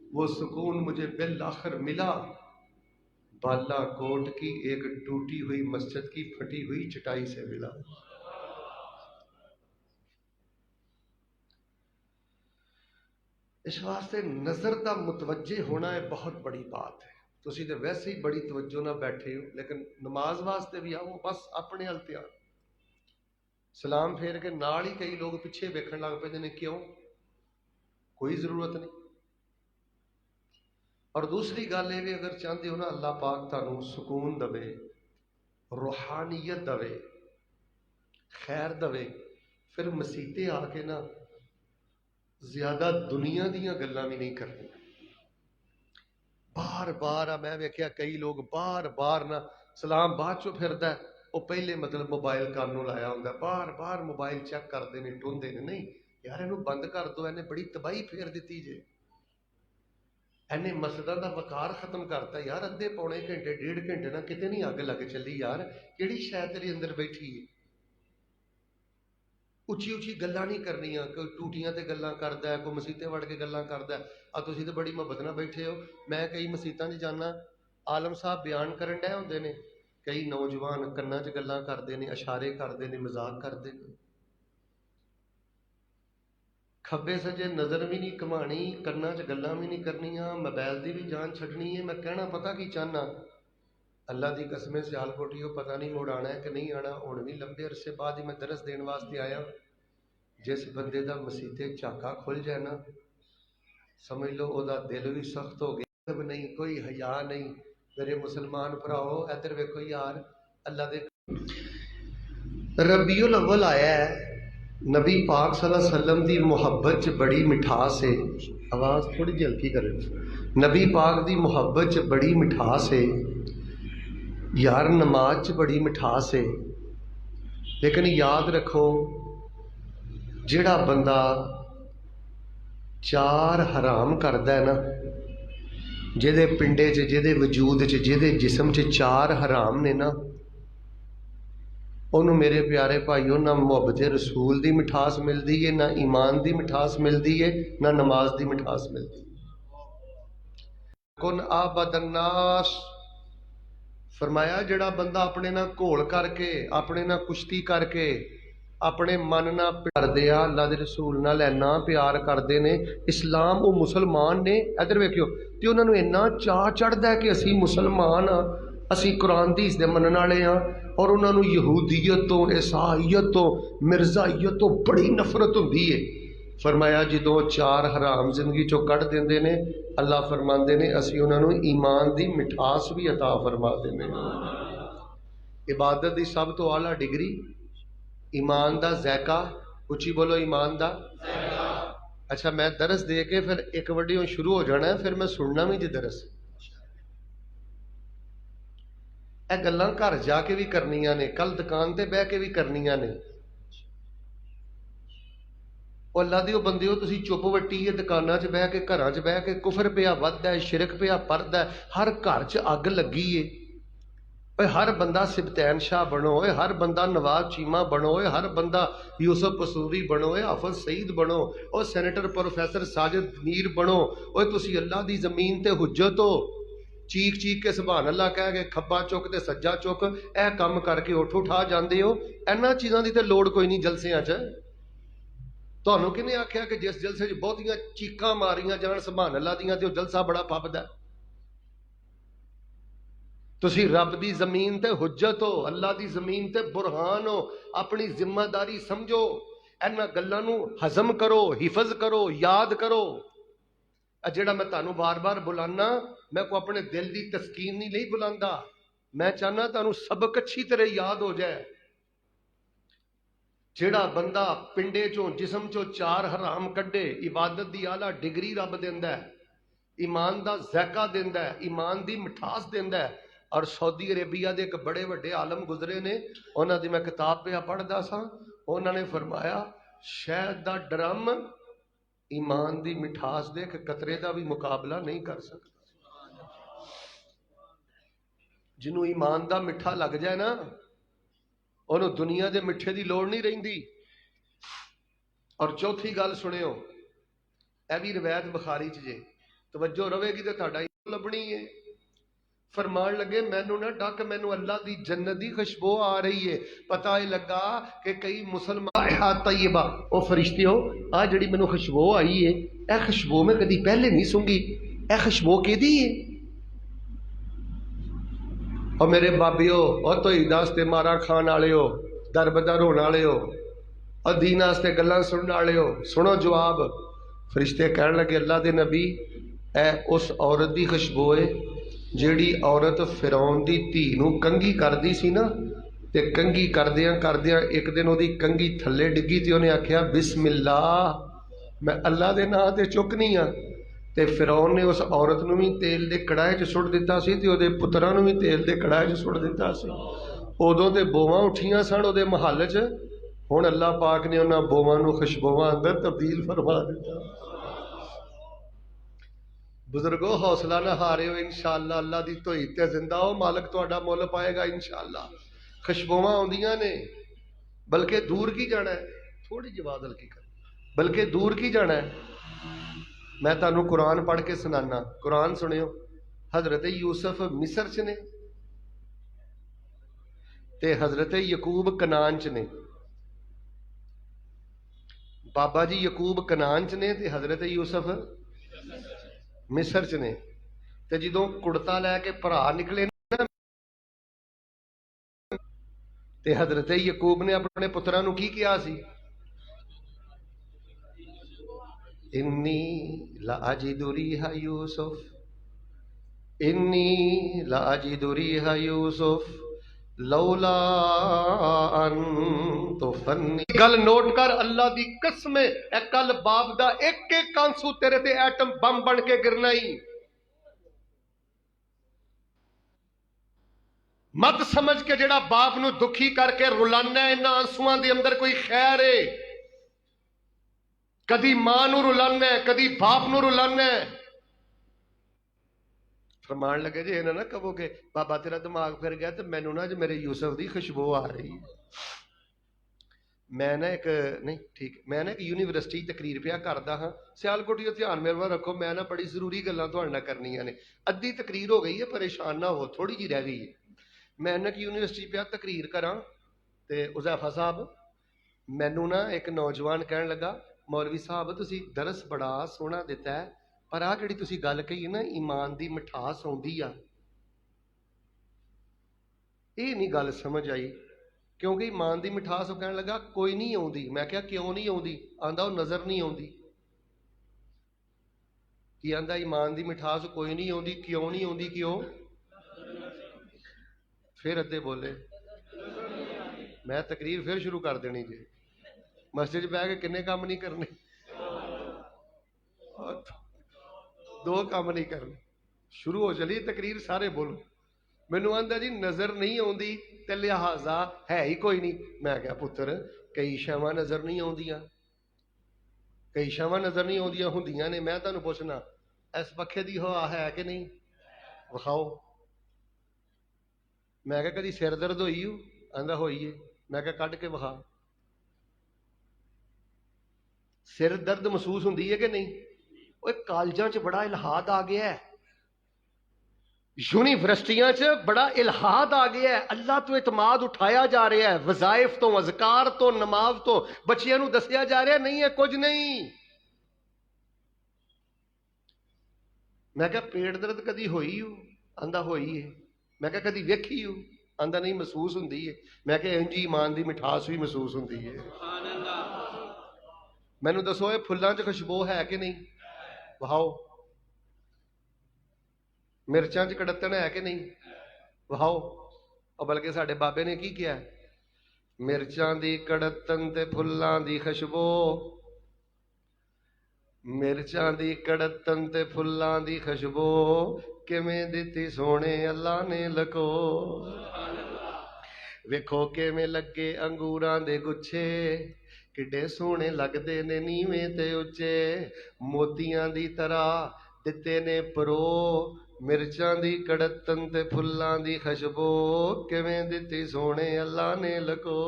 Speaker 3: وہ سکون مجھے بالآخر ملا بالا کوٹ کی ایک ٹوٹی ہوئی مسجد کی پھٹی ہوئی چٹائی سے ملا. اس واسطے نظر دا متوجہ ہونا ہے بہت بڑی بات ہے. تسی تے ویسے ہی بڑی توجہ نہ بیٹھے ہو لیکن نماز واسطے بھی آؤ بس اپنے ال دھیان. سلام پھیر کے نال ہی کئی لوگ پیچھے ویکھن لگ پے نے. کیوں؟ کوئی ضرورت نہیں. اور دوسری گل یہ اگر چاہتے ہو نا اللہ پاک تانوں سکون دے روحانیت دے خیر دے پھر مسیتے آ کے نا زیادہ دنیا دیاں گلاں بھی نہیں کرنی. بار بار میں ویکھیا کئی لوگ بار بار نہ سلام بعد چوں پھردا ہے وہ پہلے مطلب موبائل کانوں لایا ہوندا ہے بار بار موبائل چیک کرتے ہیں ٹوندے نے. نہیں یار اینوں بند کر دو، اینے بڑی تباہی پھیر دیتی جے. ਇਹਨੇ ਮਸਜਿਦਾਂ ਦਾ ਵਕਾਰ ਖਤਮ ਕਰਤਾ ਯਾਰ। ਅੱਧੇ ਪੌਣੇ ਘੰਟੇ, ਡੇਢ ਘੰਟੇ ਨਾਲ ਕਿਤੇ ਨਹੀਂ ਅੱਗ ਲੱਗ ਚੱਲੀ ਯਾਰ। ਕਿਹੜੀ ਸ਼ੈ ਤੇਰੇ ਅੰਦਰ ਬੈਠੀ ਹੈ? ਉੱਚੀ ਉੱਚੀ ਗੱਲਾਂ ਨਹੀਂ ਕਰਨੀਆਂ। ਕੋਈ ਟੂਟੀਆਂ ਤੇ ਗੱਲਾਂ ਕਰਦਾ, ਕੋਈ ਮਸੀਤੇ ਵੜ ਕੇ ਗੱਲਾਂ ਕਰਦਾ। ਆ ਤੁਸੀਂ ਤਾਂ ਬੜੀ ਮੁਹੱਬਤ ਨਾਲ ਬੈਠੇ ਹੋ। ਮੈਂ ਕਈ ਮਸੀਤਾਂ 'ਚ ਜਾਣਾ, ਆਲਮ ਸਾਹਿਬ ਬਿਆਨ ਕਰਨ ਡਏ ਹੁੰਦੇ ਨੇ, ਕਈ ਨੌਜਵਾਨ ਕੰਨਾਂ 'ਚ ਗੱਲਾਂ ਕਰਦੇ ਨੇ, ਇਸ਼ਾਰੇ ਕਰਦੇ ਨੇ, ਮਜ਼ਾਕ ਕਰਦੇ ਨੇ। ਖੱਬੇ ਸੱਜੇ ਨਜ਼ਰ ਵੀ ਨਹੀਂ ਘੁਮਾਣੀ, ਕੰਨਾਂ 'ਚ ਗੱਲਾਂ ਵੀ ਨਹੀਂ ਕਰਨੀਆਂ, ਮੋਬਾਈਲ ਦੀ ਵੀ ਜਾਨ ਛੱਡਣੀ ਹੈ। ਮੈਂ ਕਹਿਣਾ ਪਤਾ ਕੀ ਚਾਹਨਾ, اللہ دی قسمیں سیال کوٹی ہو، پتہ نہیں موڑ آنا ہے کہ نہیں آنا۔ ہن بھی لمبے عرصے بعد ہی میں درس دین واسطے آیا۔ جس بندے دا مسیتے چاکا کھل جائے نا، سمجھ لو او دا دل بھی سخت ہو گیا، نہیں کوئی حیا نہیں۔ میرے مسلمان بھراؤ ادھر ویکھو یار، اللہ دے ربیع الاول آیا ہے، نبی پاک صلی اللہ علیہ وسلم دی محبت چ بڑی مٹھاس ہے۔ آواز تھوڑی جی ہلکی کرے۔ نبی پاک دی محبت چ بڑی مٹھاس ہے یار، نماز چ بڑی مٹھاس ہے۔ لیکن یاد رکھو، جڑا بندہ چار حرام کردا ہے نا، جہدے پنڈے چ، جہدے وجود چ، جہدے جسم چ چار حرام نے نا، انہوں میرے پیارے بھائیو نہ محبت رسول دی مٹھاس ملتی ہے، نہ ایمان دی مٹھاس ملتی ہے، نہ نماز دی مٹھاس ملتی ہے۔ کن آبد الناس، فرمایا جڑا بندہ اپنے نہ گھول کر کے، اپنے نہ کشتی کر کے، اپنے من نہ پیار دیا، اللہ دے رسول نال اینا پیار کردے نے، اسلام وہ مسلمان نے، ادھر ویکھیو، تے انہاں نوں اینا چاہ چڑھدا ہے کہ اسی مسلمان ہاں، اسی قرآن حدیث دے منن والے ہاں، اور انہاں نوں یہودیت تو، عیسائیت تو، مرزائیت تو بڑی نفرت ہوندی ہے۔ فرمایا جدوں چار حرام زندگی چوں کڈ دیندے نے، اللہ فرماندے نے اسی انہاں نوں ایمان دی مٹھاس بھی عطا فرما دیندے نے۔ عبادت دی سب تو اعلیٰ ڈگری ایمان دا ذائقہ، اچھی بولو ایمان دا ذائقہ۔ اچھا میں درس دے کے پھر ایک ویڈیو شروع ہو جانا ہے، پھر میں سننا بھی جی درس۔ اے گلاں گھر جا کے بھی کرنیاں نے، کل دکان تے بہ کے بھی کرنیاں نے۔ اور اللہ دیو بندیو، تسی چپ وٹی ہے دکاناں چ بہ کے، گھراں چ بہ کے، کفر پیا وددا ہے، شرک پیا پردا ہے، ہر گھر چ اگ لگی ہے۔ اے ہر بندہ سبتین شاہ بنو، اے ہر بندہ نواز چیمہ بنو، اے ہر بندہ یوسف قصوری بنو، اے حافظ سعید بنو، او سینیٹر پروفیسر ساجد میر بنو۔ اوے تسی اللہ دی زمین تے حجت ہو، چیخ چیخ کے سبحان اللہ کہہ کے کھبا چک تے سجا چک اے کام کر کے اٹھ اٹھا جاندے ہو۔ اینا چیزاں دی تے لوڑ کوئی نہیں جلسیاں چ۔ تانوں کنے آکھیا کہ جس جلسے چ بہتیاں چیخاں ماریاں جان سبحان اللہ دیاں تے او جلسہ بڑا پھبدا ہے؟ تسی رب دی زمین تے حجت ہو، اللہ دی زمین تے برہان ہو، اپنی ذمہ داری سمجھو، اینا گلاں نوں ہضم کرو، حفظ کرو، یاد کرو۔ جڑا میں تانوں بار بار بلانا، میں کو اپنے دل دی تسکین نہیں بلاندا، میں چاہنا تانوں سبق اچھی طرح یاد ہو جائے۔ جڑا بندہ پنڈے چوں جسم چوں چار حرام کڈے، عبادت دی اعلیٰ ڈگری رب دیندا ہے، ایمان دا ذائقہ دیندا ہے، ایمان دی مٹھاس دیندا ہے۔ اور سعودی عربیہ دے ایک بڑے وڈے عالم گزرے نے، انہاں دی میں کتاب پہ پڑھدا سا، انہاں نے فرمایا شہد دا ڈرم ایمان دی مٹھاس دے کہ قطرے دا بھی مقابلہ نہیں کر سکتا۔ جنوں ایمان دا مٹھا لگ جائے نا، انہوں دنیا دے مٹھے دی لوڑ نہیں رہندی۔ اور چوتھی گل سنیو، اے بھی روایت بخاری چ جے، توجہ رہے گی تے تہاڈا ایمان لبنی ہے۔ فرمان لگے مینوں نہ ڈک، مینوں اللہ دی جنت دی خوشبو آ رہی ہے۔ پتہ ہی لگا کہ کئی مسلمان طیبہ، او فرشتے ہو آ جڑی مینوں خوشبو آئی ہے، اے خوشبو میں کدی پہلے نہیں سونگی، اے خوشبو کیدی ہے؟ اور میرے بابیو، اور تو عید واسطے مارا کھان والے ہو، در بدر ہونے والے ہو، اور دین واسطے گلاں سننے والے ہو، سنو جواب۔ فرشتے کہنے لگے اللہ دے نبی، اے اس عورت دی خوشبو ہے جیڑی عورت فرعون دی دھی نوں کنگھی کردی سی نا، تے کنگھی کردیاں کردیاں ایک دن او دی کنگھی تھلے ڈگی تے انہیں آکھیا بسم اللہ، میں اللہ دے نام تے چکنی ہاں۔ تے فرعون نے اس عورت نوں بھی تیل دے کڑاہے چ سٹ دیتا سی تے او دے پتراں نوں بھی تیل دے کڑاہے چ سٹ دیتا سی۔ ادوں تے بوواں اٹھیاں سن او دے محل چ، ہن اللہ پاک نے انہاں بوواں نوں خوشبواں اندر تبدیل فرما دیتا۔ بزرگو حوصلہ نہ ہارے ہو، انشاءاللہ اللہ دی توحید تے زندہ ہو، مالک تہاڈا مول پائے گا انشاءاللہ۔ خوشبوواں آندیاں نے، بلکہ دور کی جانا ہے، تھوڑی جی آواز ہلکی کر، بلکہ دور کی جانا ہے۔ میں تانوں قرآن پڑھ کے سنانا، قرآن سنیو۔ حضرت یوسف مصر چ نے تے حضرت یعقوب کنان چ نے۔ بابا جی یعقوب کنان چ نے تے حضرت یوسف مصر چ نے۔ تے جدوں کڑتا لے کے بھرا نکلے نا، تے حضرت یعقوب نے اپنے پتراں نو کی کیا سی؟ انی لاجد ریح یوسف، انی لاجد ریح یوسف لولا ان تفنی۔ گل نوٹ کر، اللہ دی قسم اے کل باپ دا ایک ایک کانسو تیرے تے ایٹم بم بن کے گرنا ہی۔ مت سمجھ کے جڑا باپ نو دکھی کر کے رلانا ہے، انہاں آنسواں دے اندر کوئی خیر ہے۔ کدی ماں نو رلانا ہے، کدی باپ نو رلانا ہے۔ فرمان لگے جی انہاں نہ کہو کہ بابا تیرا دماغ پھر گیا تو مینوں نہ جو میرے یوسف دی خوشبو آ رہی ہے۔ میں نہ ایک نہیں ٹھیک میں نہ ایک یونیورسٹی تقریر پیا کردا ہاں، سیالکوٹیو دھیان میرے وال رکھو، میں نہ بڑی ضروری گلاں تہاڈے نال کرنیاں نے۔ ادھی تقریر ہو گئی ہے، پریشان نہ ہو، تھوڑی جی رہ گئی ہے۔ میں نہ یونیورسٹی پیا تقریر کراں تے حذیفہ صاحب مینوں نہ ایک نوجوان کہن لگا، مولوی صاحب تسی درس بڑا سوہنا دیتا ہے، پر آ جڑی تسی گل کہی نا ایمان دی مٹھاس آوندی آ، یہ نہیں گل سمجھ آئی، کیونکہ ایمان دی مٹھاس وہ کہنے لگا کوئی نہیں آوندی۔ میں کہا کیوں نہیں آوندی؟ آندا وہ نظر نہیں آوندی۔ کی آندا ایمان دی مٹھاس کوئی نہیں آوندی، کیوں نہیں آوندی؟ کیوں؟ پھر ادھے بولے، میں تقریر پھر شروع کر دینی جی، مسجد بہ کے کنے کام نہیں کرنے، دو کام نہیں کرنے، شروع ہو چلی تقریر، سارے بولو۔ مینوں آندا جی نظر نہیں آوندی تے لہٰذا ہے ہی کوئی نہیں۔ میں کہا پتر کئی شیواں نظر نہیں آوندیاں، کئی شیواں نظر نہیں آوندیاں ہوندیاں نے۔ میں تانوں پوچھنا اس پکھے دی ہوا ہے کہ نہیں؟ وکھاؤ۔ میں کہا کدی سر درد ہوئی ہو؟ آندا ہوئی ہے۔ میں کہا کڈ کے وکھا۔ سر درد محسوس ہوندی ہے کہ نہیں؟ اوے کالجاں چ بڑا الہاد آ گیا ہے، یونیورسٹیاں چ بڑا الہاد آ گیا ہے، اللہ تو اعتماد اٹھایا جا رہا ہے، وظائف تو، اذکار تو، نماز تو بچیاں نو دسیا جا رہا ہے، نہیں ہے کچھ نہیں۔ میں کہا پیٹ درد کدی ہوئی ہو؟ آندا ہوئی ہے۔ میں کہا کدی ویکھی ہو؟ آندا نہیں محسوس ہوندی ہے۔ میں کہا انجی ایمان دی مٹھاس بھی محسوس ہوندی ہے۔ مینوں دسو اے پھلاں چ خوشبو ہے کہ نہیں؟ وہاؤ۔ مرچاں چ کڑتن ہے کہ نہیں؟ وہاؤ۔ اور بلکہ ساڈے بابے نے کی کیا ہے؟ مرچاں دی کڑتن تے پھلاں دی خوشبو، مرچاں دی کڑتن تے پھلاں دی خوشبو کیویں دتی سونے اللہ نے لکو۔ ویکھو کیویں لگے انگوراں دے گچھے، کڈے سونے لگدے نے نیویں تے اچے، موتیاں دی طرح دتے نے پرو، مرچاں دی کڑتن تے پھلاں دی خوشبو کیویں دتی سونے اللہ نے لکو۔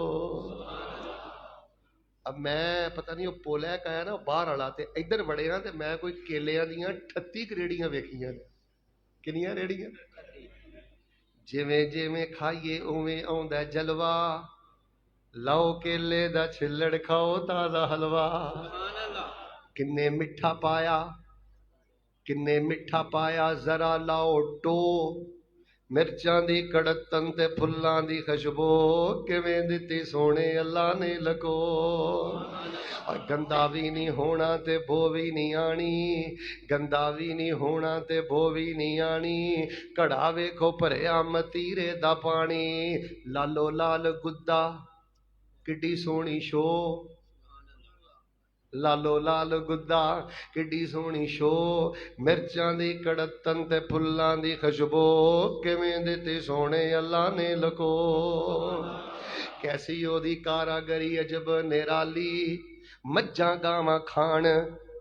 Speaker 3: اب میں پتہ نہیں وہ پولا کہا نا باہر والا تے ادھر بڑے ہاں تے میں کوئی کیلیاں دیاں 38 ریڑیاں ویکھیاں نے۔ کنیاں ریڑیاں؟ جویں جویں کھائیے اویں آوندا جلوہ، لاؤ کیلے دا چھلڑ کھاؤ تازہ حلوہ۔ کنے میٹھا پایا، کنے میٹھا پایا ذرا لاؤ ٹو، مرچاں دی کڑتن تے پھلاں دی خوشبو کیویں دتی سونے اللہ نے لکو۔ اور گندا بھی نہیں ہونا تے بو بھی نہیں آنی، گندا بھی نہیں ہونا تے بو بھی نہیں آنی، کڑا ویکھو بھریا متیرے دا پانی، لالو لال گدا کڈی سونی شو، لالو لال گدا کڈی سونی شو، مرچاں دی کڑتن تے پھلاں دی خوشبو کیویں دتی سونے اللہ نے لکو۔ کیسی او دی کاراگری عجب نرالی، مجھاں گاواں کھان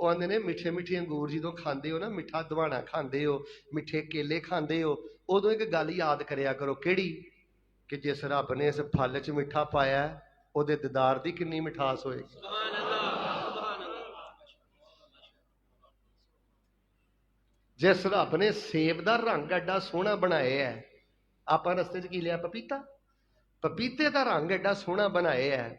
Speaker 3: ਉਹ ਆਂਦੇ ਨੇ ਮਿੱਠੇ ਮਿੱਠੇ ਅੰਗੂਰ ਜਦੋਂ ਖਾਂਦੇ ਹੋ ਨਾ ਮਿੱਠਾ ਦਵਾਣਾ ਖਾਂਦੇ ਹੋ ਮਿੱਠੇ ਕੇਲੇ ਖਾਂਦੇ ਹੋ ਉਦੋਂ ਇੱਕ ਗੱਲ ਯਾਦ ਕਰਿਆ ਕਰੋ ਕਿਹੜੀ ਕਿ ਜਿਸ ਰੱਬ ਨੇ ਇਸ ਫਲ 'ਚ ਮਿੱਠਾ ਪਾਇਆ ਉਹਦੇ ਦੀਦਾਰ ਦੀ ਕਿੰਨੀ ਮਿਠਾਸ ਹੋਏਗੀ ਸੁਭਾਨ ਅੱਲਾਹ ਸੁਭਾਨ ਅੱਲਾਹ ਜਿਸ ਰੱਬ ਨੇ ਸੇਬ ਦਾ ਰੰਗ ਐਡਾ ਸੋਹਣਾ ਬਣਾਇਆ ਹੈ ਆਪਾਂ ਰਸਤੇ 'ਚ ਕੀ ਲਿਆ ਪਪੀਤਾ ਪਪੀਤੇ ਦਾ ਰੰਗ ਐਡਾ ਸੋਹਣਾ ਬਣਾਇਆ ਹੈ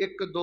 Speaker 3: 1 2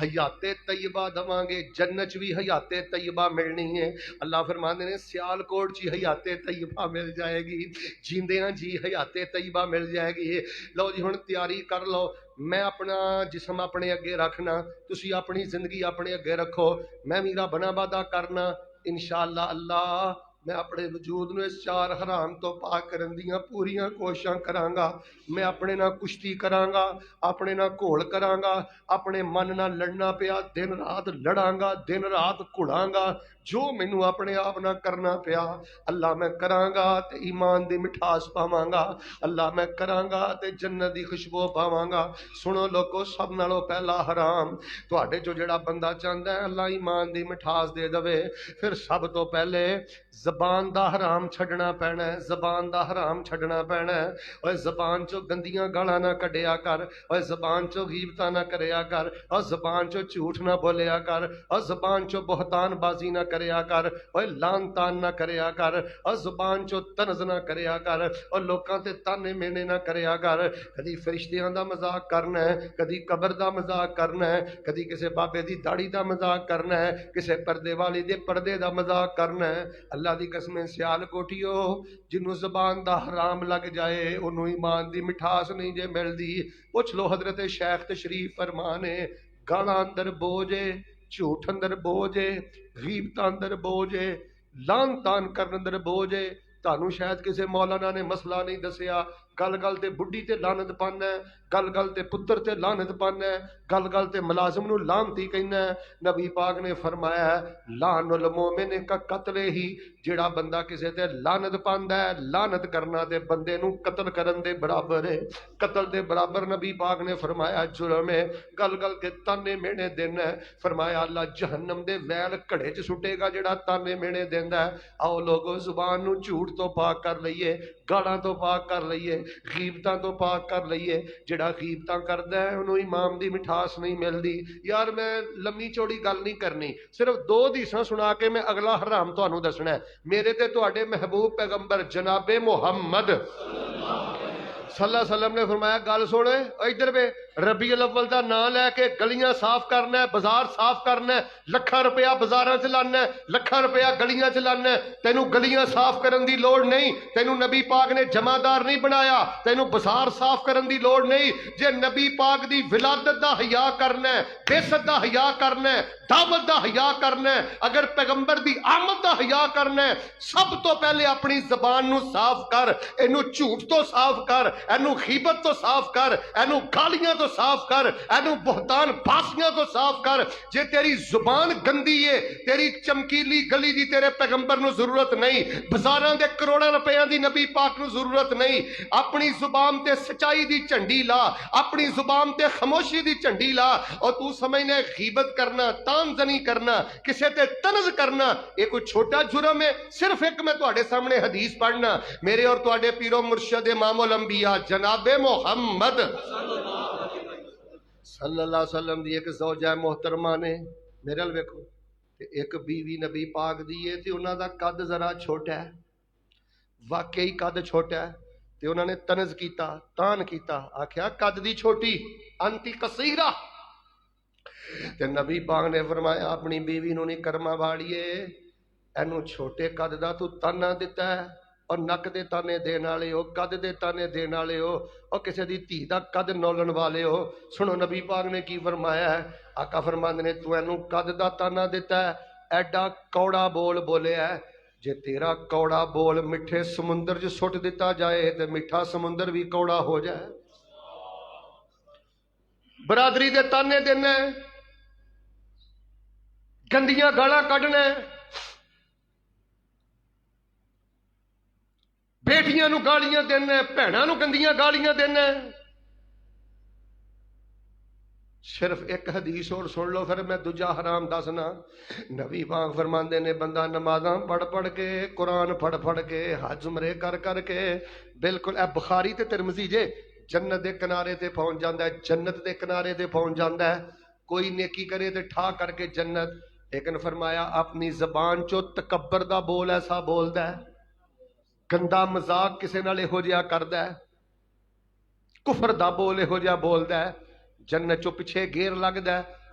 Speaker 3: حیات طیبہ دواں گے، جنت چ بھی حیات طیبہ ملنی ہے۔ اللہ فرماندے نے سیالکوٹ چ حیات طیبہ مل جائے گی، جیندیاں جی حیات طیبہ مل جائے گی۔ لو جی ہن تیاری کر لو، میں اپنا جسم اپنے اگے رکھنا، تسی اپنی زندگی اپنے اگے رکھو، میں میرا بنا وعدہ کرنا انشاءاللہ اللہ میں اپنے وجود نو اس 4 حرام تو پاک کرن دیاں پوریاں کوششاں کراں گا۔ میں اپنے نال کشتی کراں گا، اپنے نال گھوڑ کراں گا، اپنے من نال لڑنا پیا دن رات لڑاں گا، دن رات گھڑاں گا، جو مینوں اپنے آپ نہ کرنا پیا اللہ میں کراں گا تے ایمان دی مٹھاس پاواں گا، اللہ میں کراں گا تے جنت دی خوشبو پاواں گا۔ سنو لوگو، سب نالوں پہلا حرام تواڈے جو جڑا بندہ چاہندا ہے اللہ ایمان دی مٹھاس دے دے، پھر سب تو پہلے زبان دا حرام چھڈنا پینا ہے، زبان دا حرام چھڈنا پینا ہے۔ اوے زبان چوں گندیاں گالاں نہ کڈیا کر، اوے زبان چوں غیبتاں نہ کریا کر، اور زبان چوں جھوٹ نہ بولیا کر، اور زبان چوں بہتان بازی نہ کریا کر، اوے لان تان نہ کریا کر، اور زبان چوں طنز نہ کریا کر، اور لوکاں تے تانے مینے نہ کریا کر۔ کدی فرشتیاں دا مذاق کرنا ہے، کدی قبر دا مذاق کرنا ہے، کدی کسے بابے دی داڑھی دا مذاق کرنا ہے، کسے پردے والی دے پردے دا مذاق کرنا ہے۔ اللہ دی قسم سیال کوٹیو، جنوں زبان دا حرام لگ جائے انہوں ایمان دی مٹھاس نہیں جے ملدی۔ پوچھ لو حضرت شیخ تشریف فرمانے، گالاں اندر بوجھے، جھوٹ اندر بوجھے، غیبت اندر بوجھے، لان تان کرن اندر بوجھے۔ تانوں شاید کسے مولانا نے مسئلہ نہیں دسیا، گل گل تے بڈھی تے لعنت پانا ہے، گل گل تے پتر تے لعنت پانا ہے، گل گل تے ملازم نو لعنتی کہنا ہے۔ نبی پاک نے فرمایا ہے لعن المومن کا قتل ہی، جڑا بندہ کسے تے لعنت پاندا ہے، لعنت کرنا تے بندے نو قتل کرن دے برابر ہے، قتل دے برابر نبی پاک نے فرمایا جرم ہے۔ گل گل کے تانے مینے دینا ہے، فرمایا اللہ جہنم دے ویل کڑے چ سٹے گا جڑا تانے مینے دیندا ہے۔ آؤ لوگو زبان نو جھوٹ تو پاک کر لئیے، گالاں تو پاک کر لئیے، غیبتاں تو پاک کر لئیے۔ جڑا غیبتاں کردا ہے انہوں امام دی مٹھاس نہیں ملدی۔ یار میں لمبی چوڑی گل نہیں کرنی، صرف 2 حدیثاں سنا کے میں اگلا حرام تانوں دسنا ہے۔ میرے تے تواڈے محبوب پیغمبر جناب محمد صلی اللہ علیہ وسلم نے فرمایا گل سن ادھر پہ، ربیع الاول دا نام لے کے گلیاں صاف کرنا ہے، بازار صاف کرنا ہے، لکھاں روپیہ بازاراں چ لانا ہے، لکھاں روپیہ گلیاں چ لانا ہے۔ تینوں گلیاں صاف کرن دی لوڑ نہیں، تینوں نبی پاک نے جمعدار نہیں بنایا، تینوں بازار صاف کرن دی لوڑ نہیں۔ جے نبی پاک دی ولادت دا حیا کرنا ہے، بعثت دا حیا کرنا ہے، دعوت دا حیا کرنا ہے، اگر پیغمبر دی آمد دا حیا کرنا ہے، سب تو پہلے اپنی زبان نو صاف کر، اینو جھوٹ تو صاف کر، اینو غیبت تو صاف کر، اینو گالیاں تو صاف کر، اینو بہتان باسیاں تو صاف کر۔ جے تیری زبان گندی ہے، تیری چمکیلی گلی دی تیرے پیغمبر نو ضرورت نہیں، بازاراں دے کروڑاں روپیاں دی نبی پاک نو ضرورت نہیں۔ اپنی زبان تے سچائی دی جھنڈی لا، اپنی زبان تے خاموشی دی جھنڈی لا۔ اور تو سمجھنا غیبت کرنا، تان زنی کرنا، کسے تے طنز کرنا یہ کوئی چھوٹا جرم ہے؟ صرف ایک میں تواڈے سامنے حدیث پڑھنا، میرے اور تواڈے پیرو مرشد امام الانبیاء جناب محمد صلی اللہ علیہ وسلم دی ایک زوجہ محترمہ نے، میرے ال ویکھو، ایک بیوی نبی پاک دی ہے تے انہاں دا قد ذرا چھوٹا ہے، واقعی قد چھوٹا ہے، تے انہاں نے طنز کیتا، تان کیتا، آکھیا قد دی چھوٹی انتی قصیرہ۔ تے نبی پاک نے فرمایا اپنی بیوی نو نہیں کرما واڑیے، اینو چھوٹے قد دا تو تانا دیتا ہے، اور نک دے تانے دین والے ہو، قد دے تانے دین والے ہو، اور کسے دی دھی دا قد نولن والے ہو۔ سنو نبی پاک نے کی فرمایا ہے، آقا فرماندے نے تو اینو قد دا تانا دیتا ہے، ایڈا کوڑا بول بولے ہے، جے تیرا کوڑا بول میٹھے سمندر جو سٹ دیتا جائے تے میٹھا سمندر بھی کوڑا ہو جائے۔ برادری دے تانے دینا ہے، گندیاں گالاں کڈنا ہے، بیٹیاں نو گالیاں دینا ہے، بھیناں نو گندیاں گالیاں دینا ہے۔ صرف ایک حدیث اور سن لو پھر میں دوجا حرام دسنا۔ نبی پاک فرماندے نے بندہ نمازاں پڑھ پڑھ کے، قرآن پڑھ پڑھ کے، حج عمرے کر کر کے، بالکل اے بخاری تے ترمذی جے، جنت دے کنارے تے پہنچ جاندا ہے، جنت دے کنارے تے پہنچ جاندا ہے۔ کوئی نیکی کرے تے ٹھا کر کے جنت، لیکن فرمایا اپنی زبان چو تکبر دا بول ایسا بولدا ہے، گندا مذاق کسے نال ہو جیا کردا ہے، کفر دا بول ہو جیا بولدا ہے، جنت چو پیچھے گیر لگدا ہے،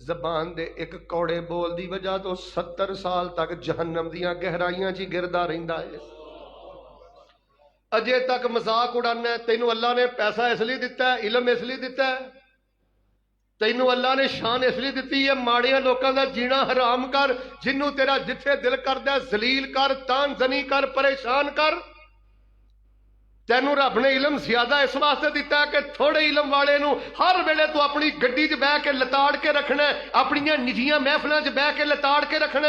Speaker 3: ਜ਼ਬਾਨ ਦੇ ਇੱਕ ਕੌੜੇ ਬੋਲ ਦੀ ਵਜ੍ਹਾ ਤੋਂ 70 ਸਾਲ ਤੱਕ ਜਹੰਨਮ ਦੀਆਂ ਗਹਿਰਾਈਆਂ 'ਚ ਗਿਰਦਾ ਰਹਿੰਦਾ ਹੈ। ਅਜੇ ਤੱਕ ਮਜ਼ਾਕ ਉਡਾਨਾ। ਤੈਨੂੰ ਅੱਲਾ ਨੇ ਪੈਸਾ ਇਸ ਲਈ ਦਿੱਤਾ, ਇਲਮ ਇਸ ਲਈ ਦਿੱਤਾ, ਤੈਨੂੰ ਅੱਲਾ ਨੇ ਸ਼ਾਨ ਇਸ ਲਈ ਦਿੱਤੀ ਹੈ ਮਾੜਿਆਂ ਲੋਕਾਂ ਦਾ ਜੀਣਾ ਹਰਾਮ ਕਰ, ਜਿਹਨੂੰ ਤੇਰਾ ਜਿੱਥੇ ਦਿਲ ਕਰਦਾ ਜ਼ਲੀਲ ਕਰ, ਤਾਨਜ਼ਨੀ ਕਰ, ਪਰੇਸ਼ਾਨ ਕਰ। ਤੈਨੂੰ ਰੱਬ ਨੇ ਇਲਮ ਜ਼ਿਆਦਾ ਇਸ ਵਾਸਤੇ ਦਿੱਤਾ ਕਿ ਥੋੜੇ ਇਲਮ ਵਾਲੇ ਨੂੰ ਹਰ ਵੇਲੇ ਤੂੰ ਆਪਣੀ ਗੱਡੀ 'ਚ ਬਹਿ ਕੇ ਲਤਾੜ ਕੇ ਰੱਖਣਾ, ਆਪਣੀਆਂ ਨਿੱਜੀਆਂ ਮਹਿਫਲਾਂ 'ਚ ਬਹਿ ਕੇ ਲਤਾੜ ਕੇ ਰੱਖਣਾ।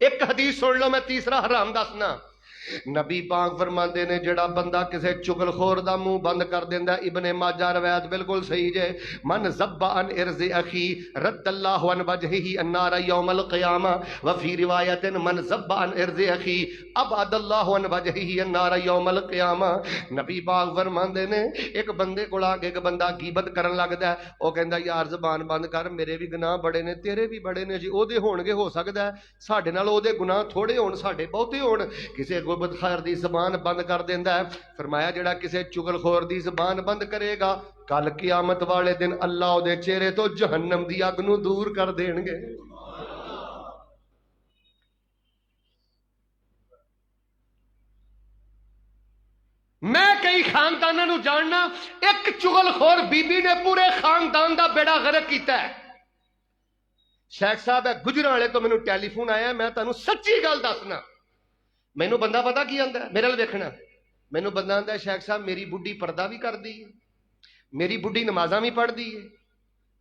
Speaker 3: ایک حدیث سن لو، میں تیسرا حرام دسنا. نبی پاک فرماندے نے جڑا بندہ کسے چگل خور دا منہ بند کر دیندا، ابن ماجہ روایت بالکل صحیح جے، من ذب عن ارض اخی رد اللہ عن وجہہ النار یوم القیامہ، وفی روایت من ذب عن ارض اخی ابعد اللہ عن وجہہ النار یوم القیامہ. نبی پاک فرماندے نے ایک بندے کول آ کے ایک بندہ غیبت کرن لگدا ہے، او کہندا یار زبان بند کر، میرے بھی گناہ بڑے نے تیرے بھی بڑے نے جی، او دے ہون گے ہو سکدا ہے ساڈے نال او دے گناہ تھوڑے ہون ساڈے بہتے ہون. کسے غیبت خیر دی زبان بند کر دیندا ہے. فرمایا جڑا کسے چگل خور دی زبان بند کرے گا کل قیامت والے دن اللہ او دے چہرے تو جہنم دی اگ نو دور کر دین گے. میں کئی خانداناں نو جاننا، ایک چگل خور بی بی نے پورے خاندان دا بیڑا غرق کیتا ہے. شیخ صاحب ہے گجران والے تو مینوں ٹیلی فون آیا، میں تانوں سچی گل دسنا. مینوں بندہ پتا کی آندا ہے میرے ال دیکھنا، مینوں بندہ آندا ہے شیخ صاحب میری بڈھی پردہ بھی کر دی ہے، میری بڈھی نمازاں بھی پڑھ دی ہے،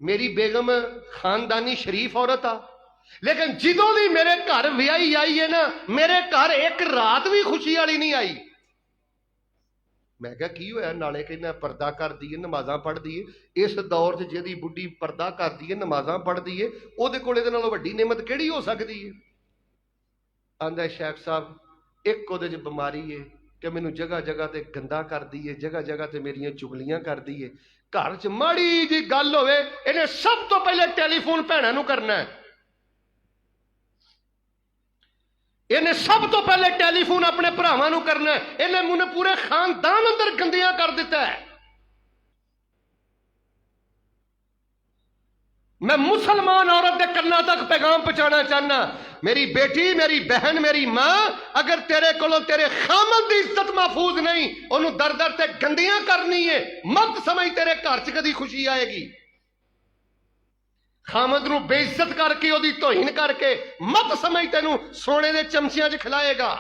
Speaker 3: میری بیگم خاندانی شریف عورت آ، لیکن جدوں دی میرے گھر ویائی آئی ہے نا، میرے گھر ایک رات بھی خوشی والی نہیں آئی. میں کہا کی ہویا؟ نالے کہنا پردہ کر دیے نمازاں پڑھ دیے. اس دور سے جہی بڈھی پردہ کر دیے نمازاں پڑھ دیے وہ کول دے نالوں وڈی نعمت کیڑی ہو سکتی ہے؟ آندا ہے شیخ صاحب ایک وہ بیماری ہے کہ مینوں جگہ جگہ تے گندا کر دیے، جگہ جگہ تے میریاں چگلیاں کر دیے. گھر چ ماڑی جی گل ہوئے انہیں سب تو پہلے ٹیلی فون بھیناں نوں کرنا ہے، انہیں سب تو پہلے ٹیلی فون اپنے بھراواں نوں کرنا ہے. انہیں منہ پورے خاندان اندر گندیاں کر دیتا ہے. میں مسلمان عورت کے کنا تک پیغام پہنچانا چاہنا، میری بیٹی، میری بہن، میری ماں، اگر تیرے کولوں تیرے خامد دی عزت محفوظ نہیں، انہوں در در تے گندیاں کرنی ہے، مت سمجھ تیرے گھر چ کدی خوشی آئے گی. خامد نو بے عزت کر کے دی توہین کر کے مت سمجھ تینوں سونے دے چمچیاں چ کھلائے گا.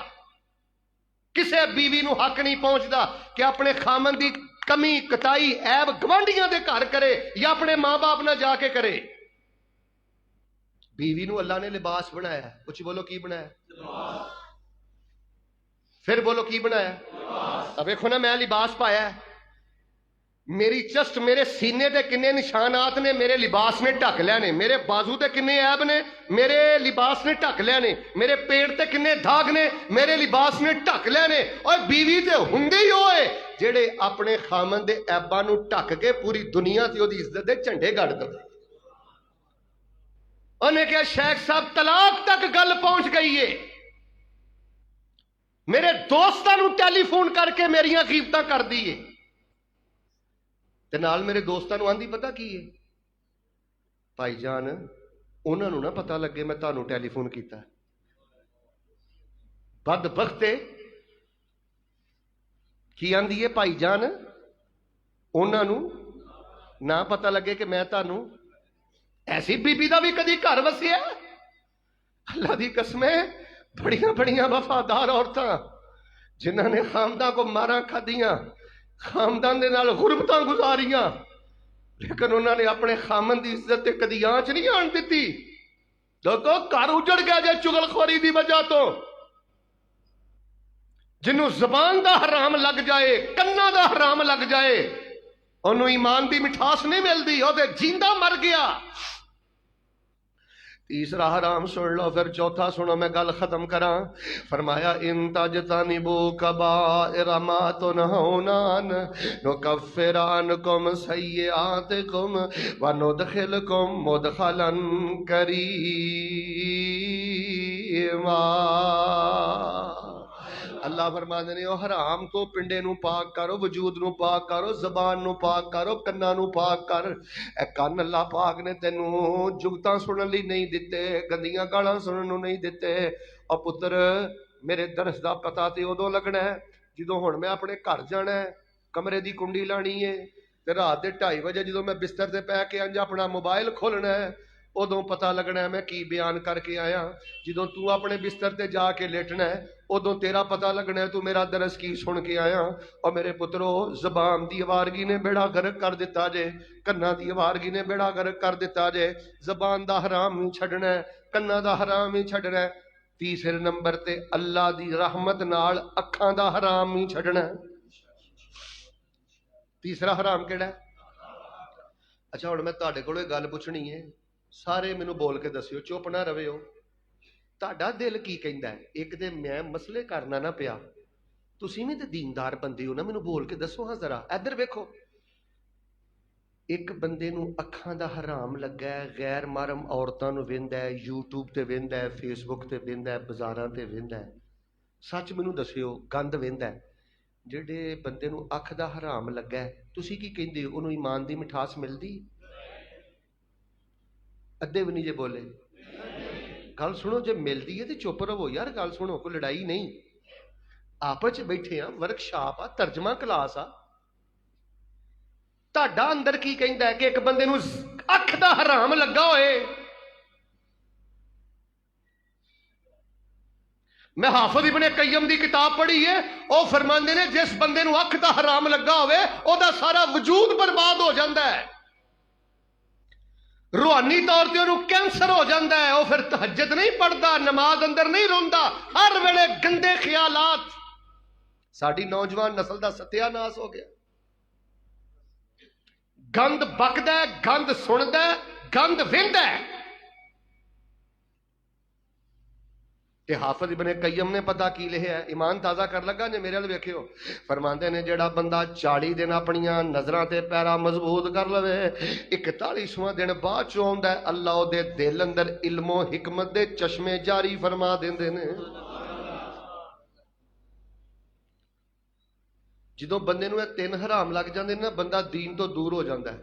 Speaker 3: کسے بیوی نو حق نہیں پہنچدا کہ اپنے خامد دی کمی کتائی عیب گوانڈیاں دے گھر کرے یا اپنے ماں باپ نہ جا کے کرے. بیوی نو اللہ نے لباس بنایا ہے، کچھ بولو کی بنایا ہے؟ پھر بولو کی بنایا ہے؟ اب دیکھو نا میں لباس پایا ہے، میری چسٹ میرے سینے تے کنے نشانات نے میرے لباس نے ڈھک لیا نے، میرے بازو تے کنے عیب نے میرے لباس نے ڈھک لیا نے، میرے پیٹ تے کنے داغ نے میرے لباس نے ڈھک لیا نے. اور بیوی تے ہوندے ہی ہوئے جڑے اپنے خامن دے عیباں نو ڈھک کے پوری دنیا تے دی عزت دے جھنڈے گڑ دے. انہیں کہا شیخ صاحب طلاق تک گل پہنچ گئی ہے. میرے دوستاں نو ٹیلی فون کر کے میریاں غیبتاں کر دیے تے نال میرے دوستاں نو آندی پتہ کی ہے بھائی جان انہاں نو نہ پتہ لگے میں تانوں ٹیلی فون کیتا ہے. بدبختے کی آندی ہے بھائی جان انہاں نو نہ پتہ لگے کہ میں تانوں. ایسی بی بی دا بھی کدی گھر وسیا؟ اللہ دی قسمیں بڑیاں بڑیاں وفادار عورتاں جنہاں نے خامداں کو ماراں کھدیاں، خامدان دے نال غربتاں گزاریاں، لیکن انہوں نے اپنے خامن دی عزت تے کدی آنچ نہیں آن دیتی. لوگوں گھر اجڑ گیا جے چگل خوری دی وجہ تو. جنہوں زبان دا حرام لگ جائے، کنا دا حرام لگ جائے، انہوں ایمان دی مٹھاس نہیں ملدی، وہ تے جیندہ مر گیا. تیسرا حرام سن لو، پھر چوتھا سنو میں گل ختم کراں. فرمایا ان تجتنبوا کبائر ما تنہون عنہ نکفر عنکم سیئاتکم وندخلکم مدخلا کریما. اللہ فرماندے نے او حرام تو پنڈے نو پاک کرو، وجود نو پاک کرو، زبان نو پاک کرو، کنا نو پاک کر. اے کن اللہ پاک نے تینوں جگتاں سنن لی نہیں دتے، گندیاں گالاں سنن نو نہیں دتے. او پتر میرے درس دا پتہ تے ادوں لگنا ہے جدوں ہن میں اپنے گھر جانا ہے، کمرے دی کنڈی لانی ہے تے رات دے 2:30 بجے جدوں میں بستر تے پے کے انج اپنا موبائل کھولنا ہے ادوں پتہ لگنا ہے میں کی بیان کر کے آیا. جدوں تو اپنے بستر تے جا کے لیٹنا ہے ادوں تیرا پتہ لگنا ہے تو میرا درس کی سن کے آیا. اور میرے پترو زبان دی آوارگی نے بیڑا غرق کر دیتا جے، کنا دی آوارگی نے بیڑا غرق کر دیتا جے. زبان دا حرام نہیں چھڈنا ہے، کنا دا حرام نہیں چھڈنا ہے. تیسرے نمبر تے اللہ دی رحمت نال اکھاں دا حرام ہی چھڈنا. تیسرا حرام کیڑا ہے؟ اچھا ہن میں تہاڈے کولوں ایک گل پوچھنی ہے، سارے مینوں بول کے دسیو، چپ نہ رہو. تہاڈا دل کی کہندا ہے؟ ایک تے میں مسئلے کرنا نہ پیا، تسی بھی تے دیندار بندے ہو نا، مینوں بول کے دسو ہاں ذرا. ادھر ویکھو، ایک بندے نو اکھاں دا حرام لگا ہے، غیر محرم عورتاں نو ویندا ہے، یوٹیوب تے ویندا ہے، فیس بک تے ویندا ہے، بازاراں تے ویندا ہے. سچ مینوں دسیو، گند ویندا ہے. جڑے بندے نو اکھ دا حرام لگا ہے، تسی کی کہندے ہو؟ اونوں ایمان دی مٹھاس ملدی؟ ادھے بھی نہیں جے بولے. گل سنو، جے ملدی ہے تے چپ رہو یار. گل سنو، کوئی لڑائی نہیں، آپس بیٹھے ہاں، ورک شاپ آ، ترجمہ کلاس آ. تہاڈا اندر کی کہندا ہے کہ ایک بندے نو اکھ دا حرام لگا ہوئے؟ میں حافظ ابن قیم دی کتاب پڑھی ہے، وہ فرماندے نے جس بندے نو اکھ دا حرام لگا ہوئے او دا سارا وجود برباد ہو جاندا ہے، روحانی طور تے انہوں کینسر ہو جاندا ہے. وہ پھر تہجد نہیں پڑھدا، نماز اندر نہیں روندا، ہر ویلے گندے خیالات. ساڈی نوجوان نسل دا ستیہ ناس ہو گیا. گند بکدا ہے، گند سندا ہے، گند ویندا ہے. تے حافظ ابن قیم نے پتہ کی لکھیا ہے، ایمان تازہ کر لگا جے میرے ول ویکھیو. فرماندے نے جڑا بندہ 40 دن اپنیاں نظراں تے پیرا مضبوط کر لوے، 41واں دن بعد چوں آوندا ہے، اللہ او دے دل اندر علم و حکمت دے چشمے جاری فرما دیندے نے. جدوں بندے نو 3 حرام لگ جاندے نا، بندہ دین تو دور ہو جاندا ہے.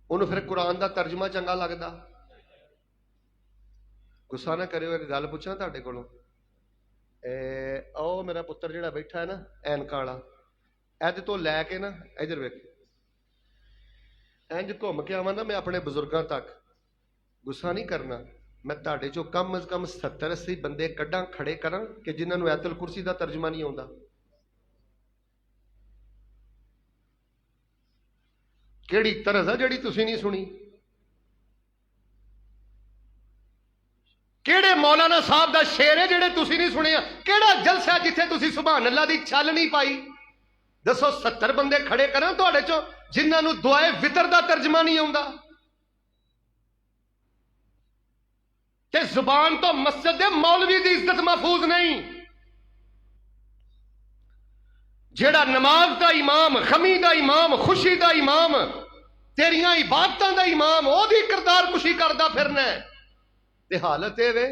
Speaker 3: انہوں پھر قرآن دا ترجمہ چنگا لگدا. غصہ نہ کریو، ایک گل پوچھاں تہاڈے کولوں. او میرا پتر جڑا بیٹھا ہے نا اینکاں والا، اد تو لے کے نا ادھر ویکھ، انج گھوم کے آواں نا میں اپنے بزرگاں تک. غصہ نہیں کرنا. میں تہاڈے چوں کم از کم 70-80 بندے کڈاں کھڑے کراں کہ جنہاں نوں آیت الکرسی دا ترجمہ نہیں آوندا. کیڑی طرز ہے جڑی تسی نہیں سنی؟ کیڑے مولانا صاحب دا شعر ہے جڑے تسی نہیں سنے؟ کیڑا جلسہ جتھے تسی سبحان اللہ دی چھل نہیں پائی؟ دسو 70 بندے کھڑے کراں تہاڈے چوں جنہاں نوں دعائے وطر دا ترجمہ نہیں آوندا؟ تے زبان تو مسجد دے مولوی دی عزت محفوظ نہیں. جیڑا نماز دا امام، غمی دا امام، خوشی دا امام، تیریاں عبادتاں دا امام، او دی کردار کشی کردا پھرنا ہے. تے حالت اے وے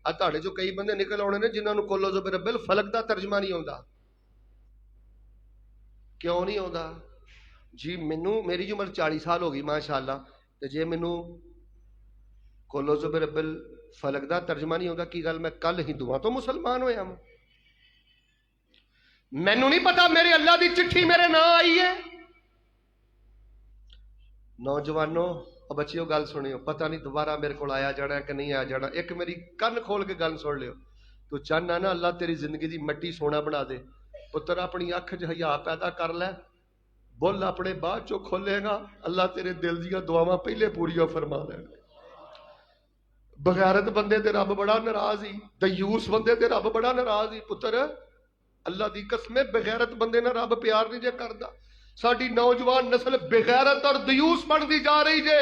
Speaker 3: آ تہاڈے چوں کئی بندے نکل آنے نے جنہاں نوں کل اعوذ برب الفلق دا ترجمہ نہیں آوندا. کیوں نہیں آوندا؟ جی مینوں میری عمر 40 سال ہو گئی ماشاءاللہ، تے جے مینوں کل اعوذ برب الفلق دا ترجمہ نہیں آوندا، کی گل میں کل ہندوؤں تو مسلمان ہویا ہوں؟ مینوں نہیں پتا میرے اللہ دی چٹھی میرے نام آئی ہے. نوجوانوں بچیو گل سنیو، پتہ نہیں دوبارہ میرے کو آیا جانا ہے کہ نہیں آیا جانا. ایک میری کن کھول کے گل سن لیو. تو چاہنا نا اللہ تیری زندگی دی مٹی سونا بنا دے، پتر اپنی اکھ چ حیا پیدا کر لے، بول اپنے بعد چو کھولے گا، اللہ تیرے دل دیاں دعاواں پہلے پوریاں فرما لے. بغیرت بندے تے رب بڑا ناراض ہی، دیوس بندے تے رب بڑا ناراض ہی. پتر اللہ دی قسم بغیرت بندے نہ رب پیار نہیں جے کردا. ساڈی نوجوان نسل بغیرت اور دیوس بنتی جا رہی جے.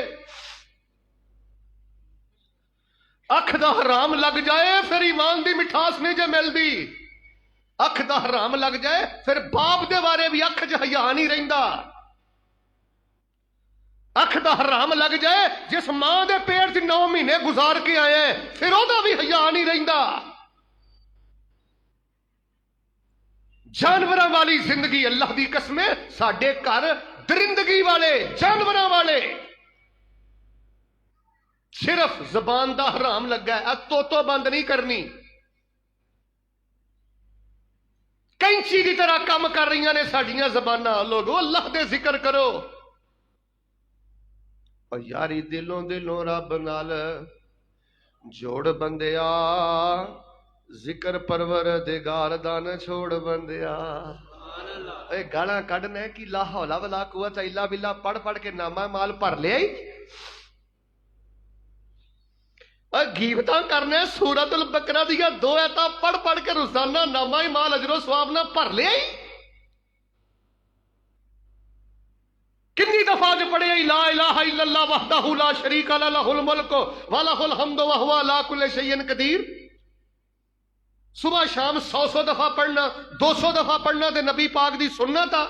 Speaker 3: اکھ دا حرام لگ جائے پھر ایمان دی مٹھاس نہیں جے ملدی. اکھ دا حرام لگ جائے پھر باپ دے بارے بھی اکھ چ حیا نہیں رہندا. اکھ دا حرام لگ جائے جس ماں دے پیٹ چ 9 مہینے گزار کے آئے پھر او دا بھی حیا نہیں رہندا. جانوراں والی زندگی اللہ دی قسم ساڈے گھر درندگی والے جانوراں والے. صرف زبان دا حرام لگا ہے، تو بند نہیں کرنی. کینچی کی طرح کام کر رہی نے ساڈیاں زباناں. لوگو اللہ دے ذکر کرو. اور یاری دلوں دلوں رب نال جوڑ بندیا، ذکر پروردگار دا نہ چھوڑ بندیا. اے گالاں کڈنا ہے کہ لا حول ولا قوت الا باللہ پڑھ پڑھ کے نامہ مال بھر لیا. گیبتاں کرنے سورت البقرہ دیا 2 آیتاں پڑھ پڑھ کے روزانہ نامہ مال اجر و ثواب نہ بھر لیا ہی کنی دفعہ جو پڑھے لا الہ الا اللہ وحدہ لا شریک لہ لہ الملک ولہ الحمد وہو علی کل شیء قدیر صبح شام 100 دفعہ پڑھنا 200 دفعہ پڑھنا تے نبی پاک دی سنت آ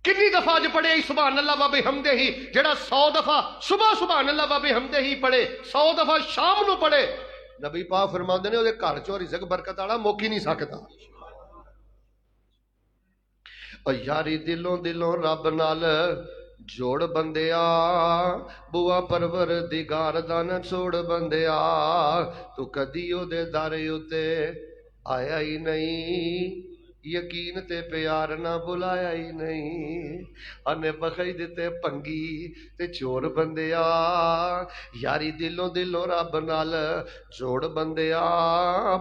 Speaker 3: کنی دفعہ جو پڑھے سبحان اللہ و بحمدہ ہی جڑا 100 دفعہ صبح سبحان اللہ و بحمدہ ہی پڑھے 100 دفعہ شام نو پڑھے نبی پاک فرماندے نے او دے گھر چوں رزق برکت والا مک ہی نہیں سکدا او یاری دلوں دلوں رب نال جوڑ بندیا بوا پروردگار دا نہ چھوڑ بندیا تو کدی او دے در اُتے آیا ہی نہیں یقین تے پیار نہ بلایا ہی نہیں انے بخی دیتے پنگی تے چور بندیا یاری دلوں دلوں رب نال جوڑ بندیا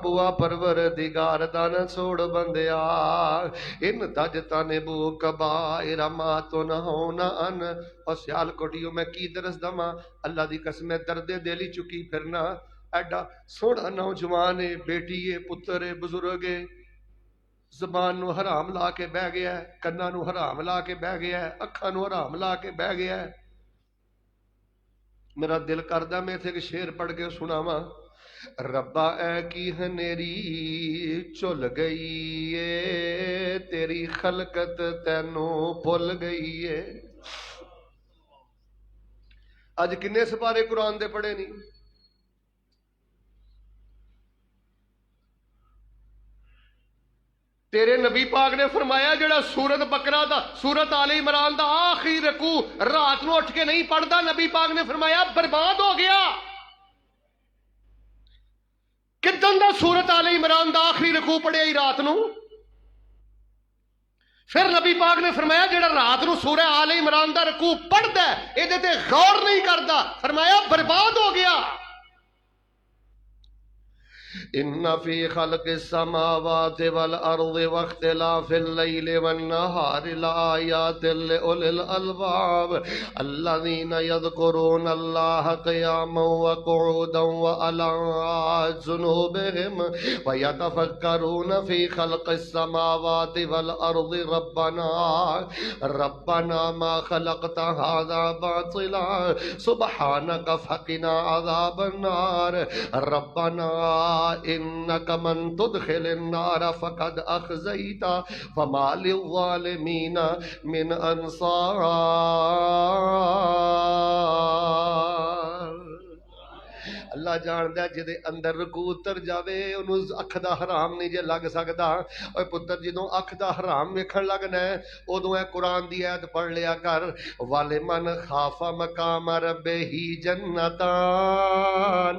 Speaker 3: بوا پروردگار دا نہ چھوڑ بندیا ان تجتا نبو کبائر ما تنہون ان اور سیال کوٹیوں میں کی درس دما اللہ دی قسم درد دلی چکی پھرنا ایڈا سوڑا نوجوان بیٹی پتر بزرگ زبان نو حرام لا کے بہ گیا ہے کنا نو حرام لا کے بہ گیا ہے اکھاں نو حرام لا کے بہ گیا ہے میرا دل کردہ میں تھے کہ شعر پڑھ کے سناواں ربا اے کی ہنیری چل گئی ہے تیری خلقت تینوں بھول گئی ہے اج کنے سپارے قرآن دے پڑھے نہیں تیرے نبی پاک نے فرمایا جڑا سورت بقرہ دا سورت آل عمران دا آخری رکوع رات نو اٹھ کے نہیں پڑھدا نبی پاک نے فرمایا برباد ہو گیا کدن دا سورت آل عمران دا آخری رکوع پڑھے ہی رات نو پھر نبی پاک نے فرمایا جڑا رات نو سورہ آل عمران دا رکوع پڑھدا ہے اے دے تے غور نہیں کردا فرمایا برباد ہو گیا ان فی خلق السماوات والارض واختلاف اللیل والنہار لآیات لأولی الالباب الذین یذکرون اللہ قیاما وقعودا وعلی جنوبہم ویتفکرون فی خلق السماوات والارض ربنا ما خلقت هذا باطلا سبحانک فقنا عذاب النار ربنا انک من تدخل النار فقد اخزیتا فما للظالمین من انصار اللہ جان دے جدے اندر رکوع اتر جاوے انہوں اکھ دا حرام نہیں جے لگ سکدا اوے پتر جدوں اکھ دا حرام ویکھن لگنا ہے اودوں اے قرآن دی آیت پڑھ لیا کر وَلِمَنْ خَافَ مَقَامَ رَبِّهِ جَنَّتَانِ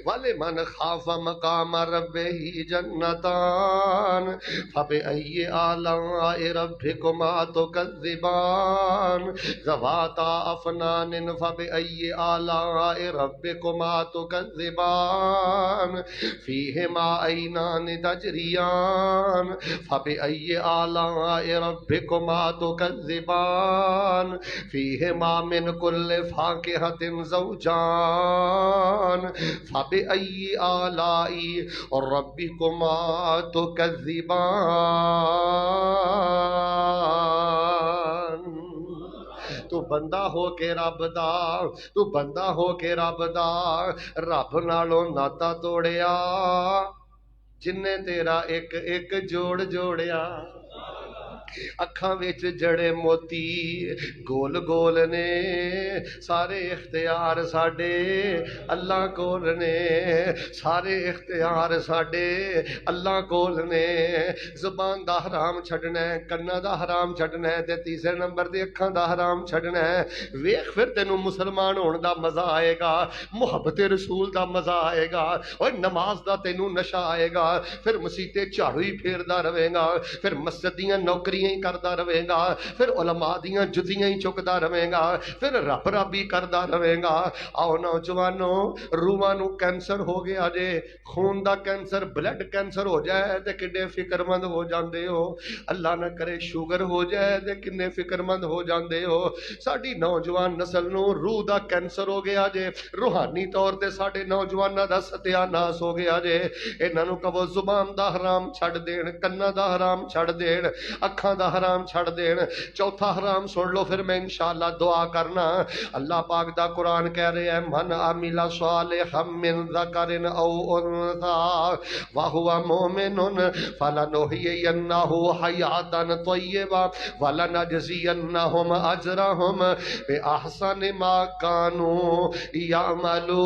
Speaker 3: وَلِمَنْ خَافَ مَقَامَ رَبِّهِ جَنَّتَانِ فَبِأَيِّ آلَاءِ رَبِّكُمَا تُكَذِّبَانِ ذَوَاتَا أَفْنَانٍ فَبِأَيِّ آلَاءِ رَبِّكُمَا تُكَذِّبَانِ فِيهِمَا عَيْنَانِ تَجْرِيَانِ فَبِأَيِّ آلَاءِ رَبِّكُمَا تُكَذِّبَانِ فِيهِمَا مِنْ كُلِّ فَاكِهَةٍ زَوْجَانِ فَبِأَيِّ آلَاءِ رَبِّكُمَا تُكَذِّبَانِ تو بندہ ہو کے رب دا تو بندہ ہو کے رب دا رب نالوں ناتا توڑیا جن نے تیرا ایک ایک جوڑ جوڑیا اکھاں وچ جڑے موتی گول گول نے سارے اختیار ساڈے اللہ کول نے سارے اختیار ساڈے اللہ کول نے زبان دا حرام چھڈنا ہے کنا دا حرام چھڈنا ہے تے تیسرے نمبر تے اکھاں دا حرام چھڈنا ہے ویکھ پھر تینوں مسلمان ہون دا مزہ آئے گا محبت رسول دا مزہ آئے گا اور نماز دا تینوں نشہ آئے گا پھر مسیتے جھاڑو ہی پھیردا رہے گا پھر مسجد دیاں نوکری چگلیاں ہی کردا رہے گا، پھر علماء دیاں جُتیاں ہی چکدا رہے گا، پھر رب رب ہی کردا رہے گا۔ آؤ نوجوانوں، روحاں نو کینسر ہو گیا جے، خون دا کینسر، بلڈ کینسر ہو جائے تے کڈے فکر مند ہو جاندے ہو، اللہ نہ کرے شوگر ہو جائے تے کنے فکر مند ہو جاندے ہو۔ ساڈی نوجوان نسل نو روح دا کینسر ہو گیا جے، روحانی طور تے ساڈے نوجواناں دا ستیا ناس ہو گیا جے۔ انہاں نو کہو زبان دا حرام چھڑ دین، کنا دا حرام چھڑ دین، اکھاں دا حرام چھڑ دین۔ چوتھا حرام سن لو، پھر میں انشاءاللہ دعا کرنا۔ اللہ پاک دا قرآن کہہ رہے ہیں من عمل صالحا من ذکر او انثى وهو مؤمن فلنحيينه حياة طیبہ ولنجزینهم اجرهم باحسن ما كانوا يعملون۔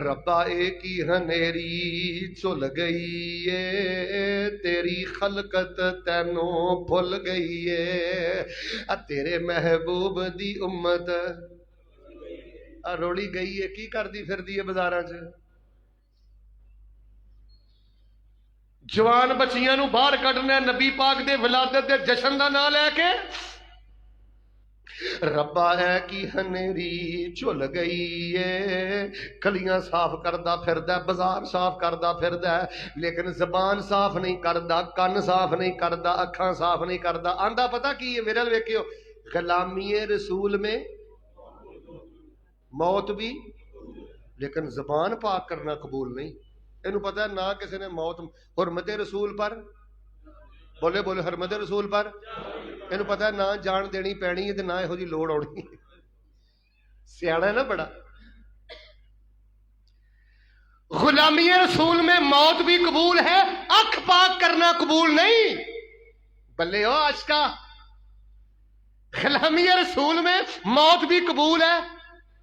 Speaker 3: ربا ایک ہی ہنیری چل گئی ہے، تیری خلقت تینوں بھول گئی ہے، تیرے محبوب دی امت روڑی گئی ہے، کی کر دی پھر دی بازاراں چ؟ جوان بچیاں نو باہر کڈنا نبی پاک دے ولادت دے جشن دا نام لے کے، ربا ہے کی ہنیری چل گئی ہے، کلیاں صاف کردا پھردا، بازار صاف کردا پھردا، لیکن زبان صاف نہیں کردا، کن صاف نہیں کردا، اکھاں صاف نہیں کردا۔ آندا پتہ کی ہے؟ میرے ویکھیو، غلامی رسول میں موت بھی، لیکن زبان پاک کرنا قبول نہیں۔ اینو پتہ ہے نہ کسی نے موت حرمت رسول پر، بولے بولے حرمت رسول پر، اینو پتہ ہے نہ جان دینی پینی ہے تے نہ یہو جی لوڑ آنی۔ سیاڑا ہے نا بڑا۔ غلامی رسول میں موت بھی قبول ہے، اکھ پاک کرنا قبول نہیں۔ بلے ہو آج کا غلامی رسول میں موت بھی قبول ہے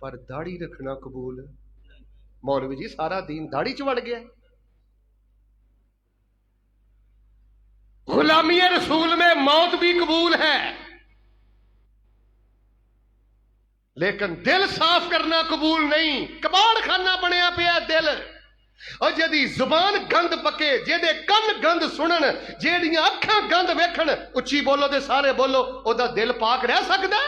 Speaker 3: پر داڑھی رکھنا قبول ہے۔ مولوی جی سارا دین داڑھی چ وڑ گیا۔ غلامی رسول میں موت بھی قبول ہے لیکن دل صاف کرنا قبول نہیں۔ کباڑ خانہ بنیا پیا دل، اور جدی زبان گند پکے، جدے کن گند سنن، جیڑیاں اکھاں گند ویکھن، اچھی بولو تے سارے بولو، او دا دل پاک رہ سکدا؟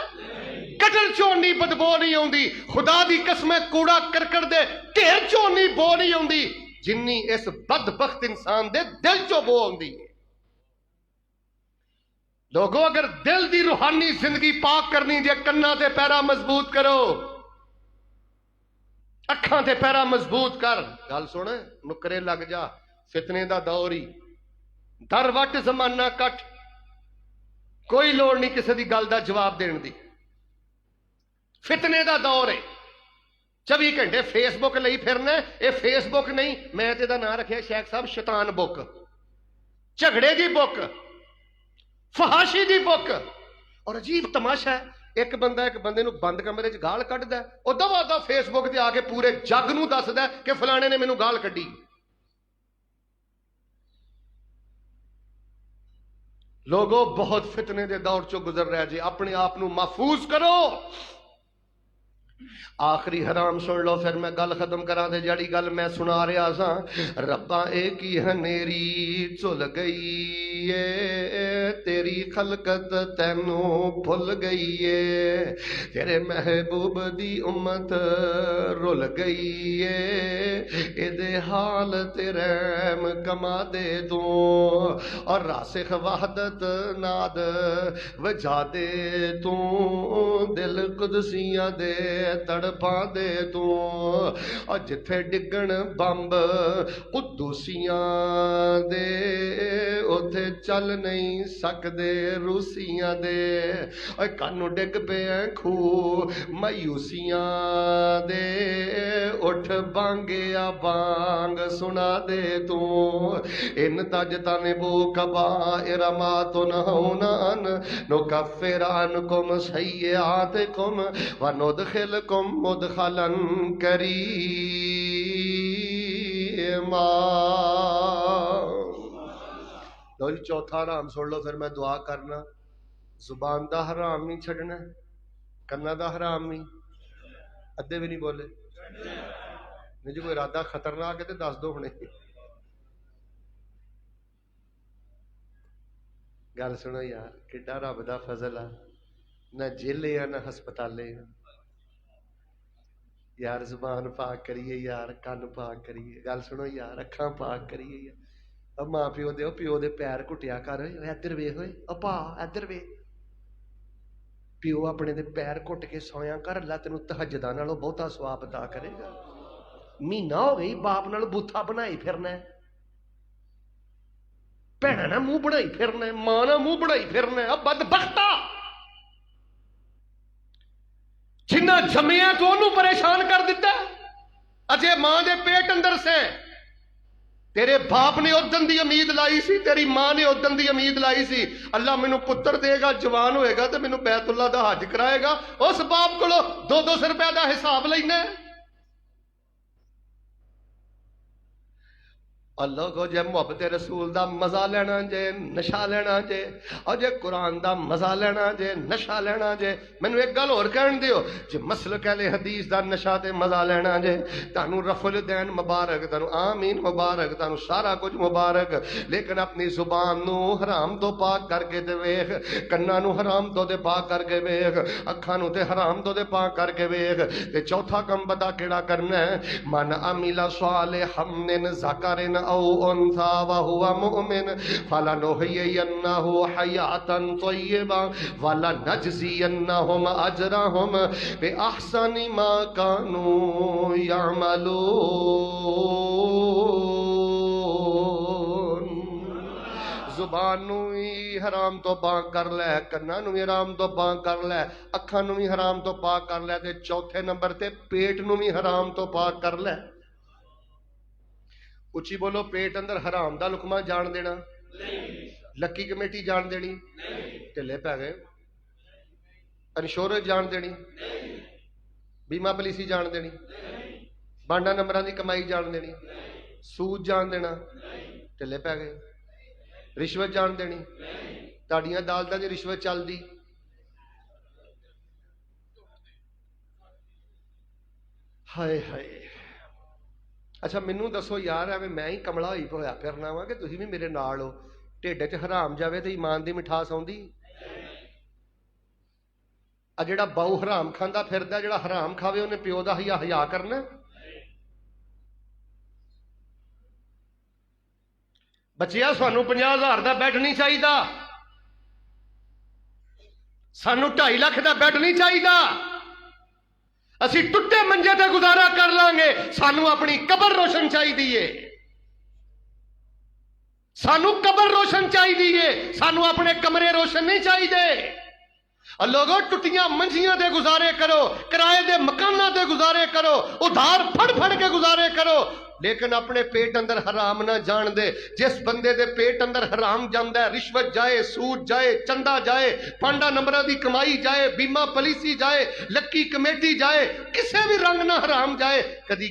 Speaker 3: کٹر چونی بدبو نہیں آندی، خدا دی قسم کوڑا کرکٹ دے ڈھیر چونی بو نہیں آندی جنی اس بدبخت انسان دے دل چو بو آندی ہے۔ لوگوں اگر دل دی روحانی زندگی پاک کرنی جے، کنا تے پیرا مضبوط کرو، اکھاں تے پیرا مضبوط کر۔ گل سن، نکرے لگ جا، فتنے دا دور ہی، در وٹ زمانہ کٹ، کوئی لوڑ نہیں کسی دی گل دا جواب دین دی۔ فتنے دا دور ہے، 24 گھنٹے فیس بک لئی پھرنا۔ اے فیس بک نہیں، میں تے دا نام رکھیا شیخ صاحب شیطان بک، جھگڑے دی بک، فحاشی دی بک۔ اور عجیب تماشا ہے، ایک بندہ ایک بندے نو بند کمرے چ گال کڈدا ہے، او دوا دا فیس بک تے آ کے پورے جگ نو دسدا ہے کہ فلانے نے مینوں گال کڈی۔ لوگوں بہت فتنے دے دور چو گزر رہے جی، اپنے آپ نو محفوظ کرو۔ آخری حرام سن لو پھر میں گل ختم کرا دے، جڑی گل میں سنا رہا سا۔ ربا ایک ہی ہنیری چل گئی ہے، تیری خلقت تینوں بھول گئی ہے، تیرے محبوب دی امت رول گئی ہے، اے دے حال تے رحم کما دے تو، اور راسخ وحدت ناد وجا دے تو، دل قدسیاں دے تڑپا دے تو، اور جتھے ڈگن بمب قدوسیاں دے، اوتھے چل نہیں سکدے روسیاں دے، اور کانو ڈگ پہ کھو مایوسیاں دے، اٹھ بانگیا بانگ سنا دے تو، ان تجتنبوا کبائر ما تنہون عنہ نکفر عنکم سیئاتکم وندخلکم مدخلا کریما۔ لو جی چوتھا حرام سن لو پھر میں دعا کرنا۔ زبان دا حرام نہیں چھڑنا، کنا دا حرام نہیں، ادھے بھی نہیں بولے، نہیں جو کوئی ارادہ خطرناک ہے تو دس دو ہنے. گل سنو یار کڈا رب دا فضل ہے. نہ جیلے نہ ہسپتالے. یار زبان پاک کریے یار, کن پاک کریے. گل سنو یار اکھاں پاک کریے یار. اب ماں پیو دے پیر کٹیا کر. ادھر ویکھ ہوئے اپا ادھر ویکھ. پیو اپنے دے پیر کٹ کے سویا کر. اللہ تینوں تہجداں نالوں بہتا ثواب عطا کرے گا. مہینہ ہو گئی باپ نال بوتھا بنائی پھرنا ہے, بھੈਣਾਂ نہ منہ بنائی پھرنا ہے, ماں نہ منہ بنائی پھرنا ہے. اب بدبختا جنہ جمیا تو انہوں پریشان کر دیتا. اجے ماں دے پیٹ اندر سے تیرے باپ نے ادن دی امید لائی سی, تیری ماں نے ادن دی امید لائی سی اللہ مینوں پتر دے گا, جوان ہوئے گا تو مینوں بیت اللہ دا حج کرائے گا. اس باپ کو 200 روپے دا حساب لینا ہے. اللہ کو جے محبت رسول دا مزہ لینا جے, نشا لینا جے, اور جے قرآن دا مزہ لینا جے, نشا لینا جے. مینو ایک گل اور کہن دیو, جے مسلک اہل حدیث دا نشا تے مزہ لینا جے, تانوں رفع الدین مبارک, تانوں آمین مبارک, تانوں سارا کچھ مبارک, لیکن اپنی زبان نو حرام تو پاک کر کے تے ویکھ, کناں نو حرام تو دے پاک کر کے ویکھ, اکھاں نو تے حرام تو دے پاک کر کے ویکھ. تے چوتھا کم پتہ کیڑا کرنا ہے, من عمل صالحا من ذکر او انثى وهو مؤمن فلنحيينه حياة طيبة ولنجزينهم اجرهم باحسن ما كانوا يعملون. زبان نو ہی حرام تو پاک کر لے, کناں نو بھی حرام تو پاک کر لے, اکھاں نو بھی حرام تو پاک کر لے, تے چوتھے نمبر تے پیٹ نو بھی حرام تو پاک کر لے. اچھی بولو, پیٹ اندر حرام دا لقمہ جان دینا, لکی کمیٹی جان دینی, ٹھلے پہ گئے, انشورنس جان دینی, بیمہ پالیسی جان دینی, بانڈا نمبران دی کمائی جان دینی, سود جان دینا, ٹھلے پہ گئے, رشوت جان دینی, تاڑیاں دالدہ دی رشوت چل دی. ہائے ہائے. اچھا مینوں دسو یار, ایویں میں ہی کملا ہوئی ہویا پھرنا وا کہ تسی بھی میرے نال ہو؟ ٹھڈ چ حرام جاوے تے ایمان دی مٹھاس آوندی؟ آ جڑا باؤ حرام کھاندا پھردا, جڑا حرام کھاوے اونے پیو دا حیا کرنا؟ بچیا سانوں 50,000 دا بیڈ نہیں چاہیدا, سانوں 2.5 لاکھ دا بیڈ نہیں چاہیدا. اسی ٹوٹے منجے تے گزارا کر لیں گے, سانوں اپنی قبر روشن چاہیے, سانوں قبر روشن چاہیے, سانوں اپنے کمرے روشن نہیں چاہیے. اور لوگوں ٹوٹیاں منجیاں دے گزارے کرو, کرائے دے مکاناں دے گزارے کرو, ادھار پھڑ پھڑ کے گزارے کرو, لیکن اپنے پیٹ اندر حرام نہ جان دے. جس بندے دے پیٹ اندر حرام جاندا ہے, رشوت جائے, سود جائے, چندہ جائے, پانڈا نمبرہ دی کمائی جائے, بیمہ پالیسی جائے, لکی کمیٹی جائے, کسے بھی رنگ نہ حرام جائے. کدی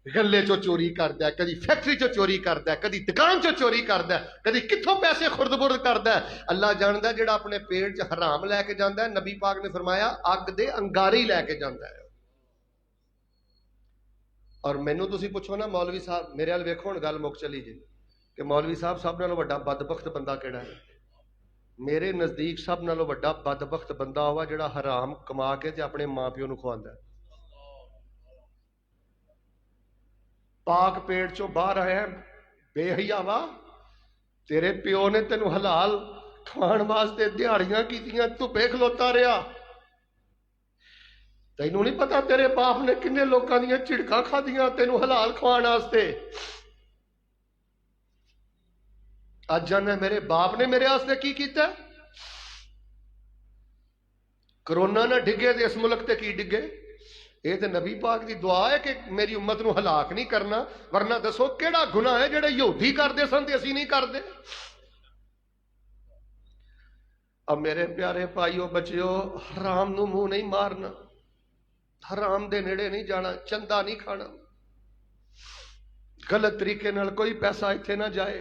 Speaker 3: گلے چو چوری کردا ہے, کدی فیکٹری چو چوری کردا ہے, کدی دکان چو چوری کردا ہے, کدی کتھوں پیسے خرد برد کردا ہے. اللہ جاندا ہے جڑا اپنے پیٹ چ حرام لے کے جاندا ہے, نبی پاک نے فرمایا اگ دے انگاری لے کے جاندا ہے. اور مینوں تسی پوچھو نا مولوی صاحب, میرے ال ویکھو ہن گل مک چلی جی کہ مولوی صاحب سب نالوں بڑا بدبخت بندہ کیڑا ہے. میرے نزدیک سب نالوں بڑا بدبخت بندہ ہوا جڑا حرام کما کے تے اپنے ماں پیو نوں کھواندا ہے. پاک پیٹ چوں باہر آیا بے حیا وا, تیرے پیو نے تینوں حلال کھان واسطے دیہڑیاں کیتیاں, دھوپے کھلوتا رہیا. تینوں نہیں پتا تیرے باپ نے کنے لوکاں دیاں چڑکاں کھادیاں تینوں حلال کھوان واسطے. اج جانا میرے باپ نے میرے واسطے کی کیتا ہے؟ کرونا نہ ڈگے تے اس ملک تے کی ڈگے؟ یہ تے نبی پاک دی دعا ہے کہ میری امت نو ہلاک نہیں کرنا, ورنہ دسو کیڑا گناہ ہے جڑے یہودی کردے سن تے اسی نہیں کردے. اب میرے پیارے بھائیو بچیو, حرام نو منہ نہیں مارنا, حرام دے نیڑے نہیں جانا, چندہ نہیں کھانا, غلط طریقے نال کوئی پیسہ ایتھے نہ جائے.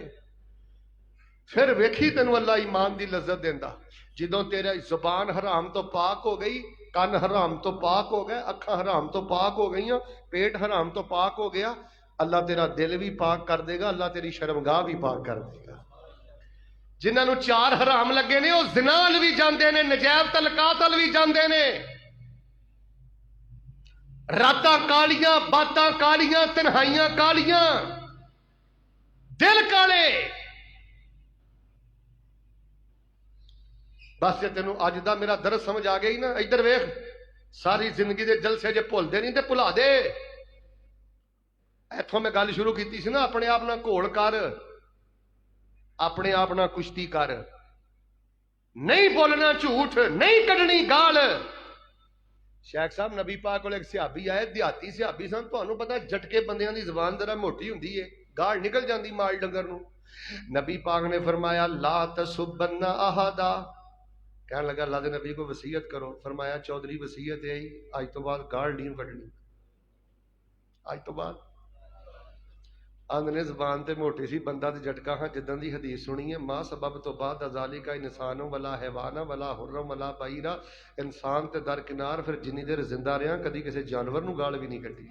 Speaker 3: پھر ویکھی تینوں اللہ ایمان دی لذت دیندا. جدوں تیرا زبان حرام تو پاک ہو گئی, کن حرام تو پاک ہو گئے, اکھاں حرام تو پاک ہو گئیاں, پیٹ حرام تو پاک ہو گیا. اللہ تیرا دل بھی پاک کر دے گا, اللہ تیری شرمگاہ بھی پاک کر دے گا. جنہاں نو 4 حرام لگے نے وہ زنا ال بھی جاندے نے, نجائب تعلقات ال بھی جاندے نے, راتاں کالیاں, باتاں کالیاں, تنہائیاں کالیاں, دل کالے. بس جے تینوں اج دا میرا درس سمجھ آ گئی نا, ادھر ویکھ, ساری زندگی دے جلسے جے بھول دے نہیں تے بھلا دے. ایتھوں میں گل شروع کیتی سی نا, اپنے آپ نہ گھول کر, اپنے آپ نہ کشتی کر, نہیں بولنا جھوٹ, نہیں کڈنی گال. شیخ صاحب نبی پاک کول ایک صحابی آئے, دیہاتی صحابی سن, تانوں پتہ جٹکے بندیاں دی زبان ذرا موٹی ہوندی ہے, گال نکل جاندی مال ڈنگر نو. نبی پاک نے فرمایا لا تسبن احدا, کہنے لگا اللہ دے نبی کو وصیت کرو. فرمایا چودھری وصیت ہے اج تو بعد گال نہیں کڈنی, اج تو بعد. آندنے زبان تے موٹی سی, بندہ تے جٹکا ہاں. جدن دی حدیث سنی ہے, ما سبب تو بعد ازالی کا انسان ولا حیوان ولا حرم ولا بعیرہ, انسان تے درکنار, پھر جنی دیر زندہ رہا کدی کسی جانور نو گال بھی نہیں کڈی.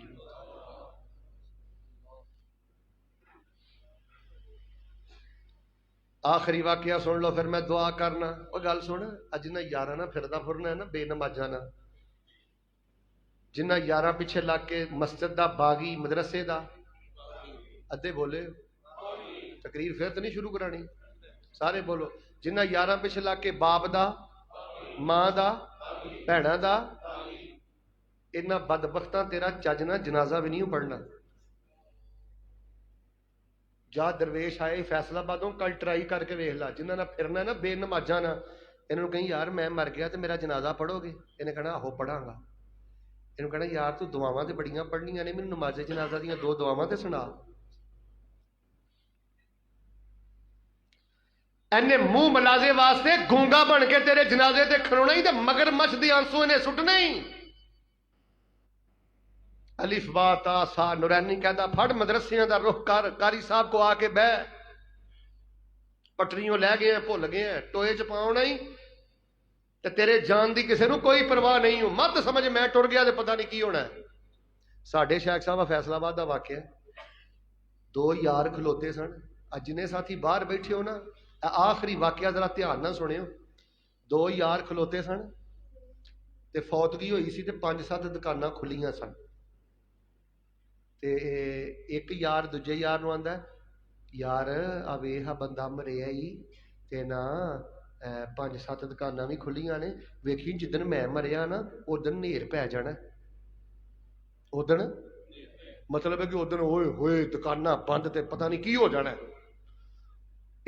Speaker 3: آخری واقعہ سن لو پھر میں دعا کرنا. وہ گل سن, جنہ یاراں نہ پھردا پھرنا ہے نا بے نمازاں نہ, جنہ یاراں پیچھے لگ کے مسجد دا باغی, مدرسے دا, ادھے بولے تقریر پھر تو نہیں شروع کرانی, سارے بولو. جنہ یاراں پیچھے لگ کے باپ دا, ماں دا, بھیناں دا, انہاں بدبختاں تیرا چج نہ جنازہ بھی نہیں پڑھنا. جا درویش آئے فیصلہ آبادوں, کل ٹرائی کر کے ویکھ لا. جنہاں نہ پھرنا ہے نا بے نمازاں نہ, انہوں کہیں یار میں مر گیا تو میرا جنازہ پڑھو گے؟ انہیں کہنا آہو پڑھاں گا. انہوں کہنا یار تو دعاواں تے بڑیاں پڑھنیاں نے, مینوں نماز جنازہ دیاں 2 دعاواں تے سنا. اینے منہ ملازے واسطے گونگا بن کے تیرے جنازے تے کھڑونا ہی تے مگر مچھ دی آنسو انہیں سٹنا ہی. الف با تا سا نورانی کہندا پھڑ مدرسیاں دا رخ کر, قاری صاحب کو آ کے بہ, پٹریوں لے گئے ہیں, بھول گئے ہیں, ٹوئے چ پاؤنا ہی تے تیرے جان دی کسے نو کوئی پرواہ نہیں ہو. مت سمجھ میں ٹر گیا تے پتہ نہیں کی ہونا ہے. ساڈے شیخ صاحب فیصلہ آباد دا واقعہ, 2 یار کھلوتے سن. جنے ساتھی باہر بیٹھے ہو نا, آخری واقعہ ذرا دھیان نہ سنیو. 2 یار کھلوتے سن تے فوتگی ہوئی سی تے 5-7 دکاناں کھلیاں سن. تے ایک یار دوجے یار نو آندا یار آ ویکھ بندہ مریا ہی تے نا 5-7 دکاناں بھی کھلیاں نے, ویکھی جدن میں مریا نا ادن نیر پی جانا. ادن مطلب ہے کہ ادن ہوئے ہوئے دکاناں بند تے پتہ نہیں کی ہو جانا ہے.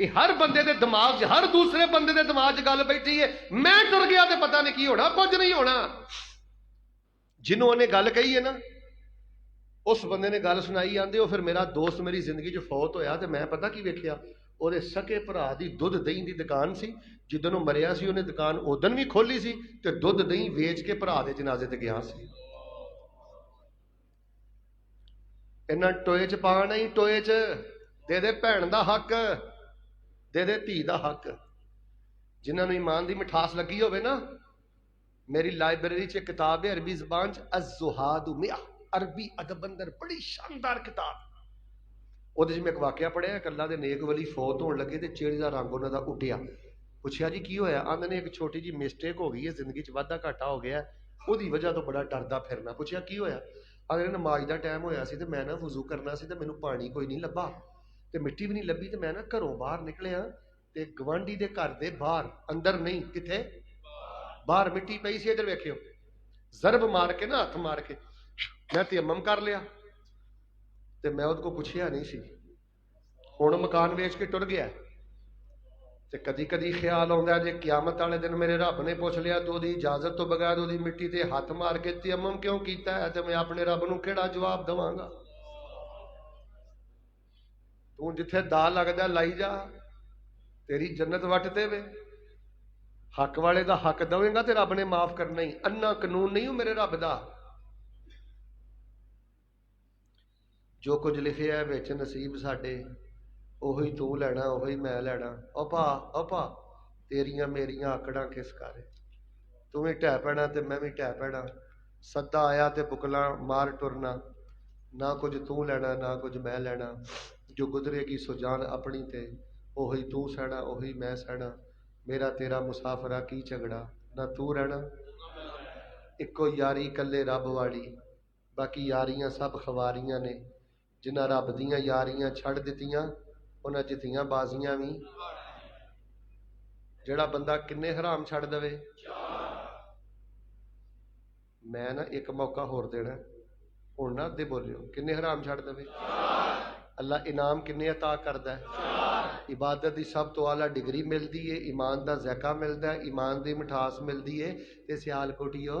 Speaker 3: یہ ہر بندے دے دماغ, ہر دوسرے بندے دے دماغ گل بیٹھی ہے, میں ٹر گیا تے پتہ نہیں کی ہونا, کچھ نہیں ہونا. جنہوں نے گل کہی ہے نا, اس بندے نے گل سنائی, آندے وہ پھر میرا دوست میری زندگی جو فوت ہویا تے میں پتہ کی ویکھیا, وہ سکے بھرا دی دودھ دہی دی دکان سی. جدن وہ مریا سی انہیں دکان ادن بھی کھولی سی تے دودھ دہی ویچ کے بھرا دے جنازے تے گیا سی. انہاں ٹوئے چ پا نہیں, ٹوئے چ دے دے بھین دا حق, دے دے دھی دا حق. جنہاں نوں ایمان دی مٹھاس لگی ہوئے نا, میری لائبریری چ کتاب ہے عربی زبان چ الزہاد مئہ, عربی ادب اندر بڑی شاندار کتاب. وہ میں ایک واقعہ پڑھیا, ایک اللہ دے نیک ولی فوت ہون لگے تے چہرے دا رنگ انہاں دا اٹھیا. پوچھا جی کی ہویا؟ آندے نے ایک چھوٹی جی مسٹیک ہو گئی ہے, زندگی چ وعدہ گھاٹا ہو گیا, وہ دی وجہ تو بڑا ڈردا پھرنا. پوچھا کی ہویا؟ آندے نماز دا ٹائم ہویا سی تے میں نا وضو کرنا سی تے مینوں پانی کوئی نہیں لبھا تے مٹی بھی نہیں لبھی, تے میں نا گھروں باہر نکلیا تے گوانڈی دے گھر دے باہر, اندر نہیں کتھے باہر مٹی پئی سی. ادھر ویکھیو, ضرب مار کے نا, ہاتھ مار کے میں تیمم کر لیا تے میں اس کو پوچھیا نہیں سی. ہن مکان ویچ کے ٹر گیا تے کدی کدی خیال آਉਂدا ہے جے قیامت والے دن میرے رب نے پوچھ لیا تو دی اجازت تو بغیر دی مٹی تے ہاتھ مار کے تیمم کیوں کیتا ہے, تے میں اپنے رب نو کیڑا جواب دواں گا؟ تو جتھے دا لگدا لائی جا, تیری جنت وٹتے وے. حق والے دا حق دویں گا تے رب نے معاف کرنا ہی. انا قانون نہیں ہو میرے رب دا. جو کچھ لکھیا ہے وچ نصیب ساڈے, اوہی تو لینا, اوہی میں لینا. او پا تیریاں میریاں آکڑاں کس کارے. ਤੂੰ ਵੀ ਢਹਿ ਪੈਣਾ ਤੇ ਮੈਂ ਵੀ ਢਹਿ ਪੈਣਾ। ਸੱਦਾ ਆਇਆ ਤੇ ਬੁਕਲਾਂ ਮਾਰ ਟੁਰਨਾ, ਨਾ ਕੁਝ ਤੂੰ ਲੈਣਾ ਨਾ ਕੁਝ ਮੈਂ ਲੈਣਾ। ਜੋ ਗੁਜ਼ਰੇਗੀ ਸੋ ਜਾਨ ਆਪਣੀ ਤੇ, ਉਹੀ ਤੂੰ ਸਹਿਣਾ ਉਹੀ ਮੈਂ ਸਹਿਣਾ। ਮੇਰਾ ਤੇਰਾ ਮੁਸਾਫਰਾ ਕੀ ਝਗੜਾ, ਨਾ ਤੂੰ ਰਹਿਣਾ। ਇੱਕੋ ਯਾਰੀ ਇਕੱਲੇ ਰੱਬ ਵਾਲੀ, ਬਾਕੀ ਯਾਰੀਆਂ ਸਭ ਖਵਾਰੀਆਂ ਨੇ। ਜਿਨ੍ਹਾਂ ਰੱਬ ਦੀਆਂ ਯਾਰੀਆਂ ਛੱਡ ਦਿੱਤੀਆਂ ਉਹਨਾਂ ਜਿੱਤੀਆਂ ਬਾਜ਼ੀਆਂ ਵੀ। ਜਿਹੜਾ ਬੰਦਾ ਕਿੰਨੇ ਹਰਾਮ ਛੱਡ ਦੇਵੇ, ਮੈਂ ਨਾ ਇੱਕ ਮੌਕਾ ਹੋਰ ਦੇਣਾ, ਹੁਣ ਨਾ ਅੱਧੇ ਬੋਲਿਓ, ਕਿੰਨੇ ਹਰਾਮ ਛੱਡ ਦੇਵੇ। ਅੱਲਾ ਇਨਾਮ ਕਿੰਨੇ ਅਤਾ ਕਰਦਾ ਹੈ। ਇਬਾਦਤ ਦੀ ਸਭ ਤੋਂ ਆਲਾ ਡਿਗਰੀ ਮਿਲਦੀ ਹੈ, ਈਮਾਨ ਦਾ ਜ਼ੈਕਾ ਮਿਲਦਾ ਹੈ, ਈਮਾਨ ਦੀ ਮਿਠਾਸ ਮਿਲਦੀ ਹੈ। ਤੇ ਸਿਆਲਕੋਟੀਓ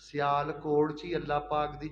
Speaker 3: ਸਿਆਲਕੋਟ 'ਚ ਹੀ ਅੱਲਾ ਪਾਕ ਦੀ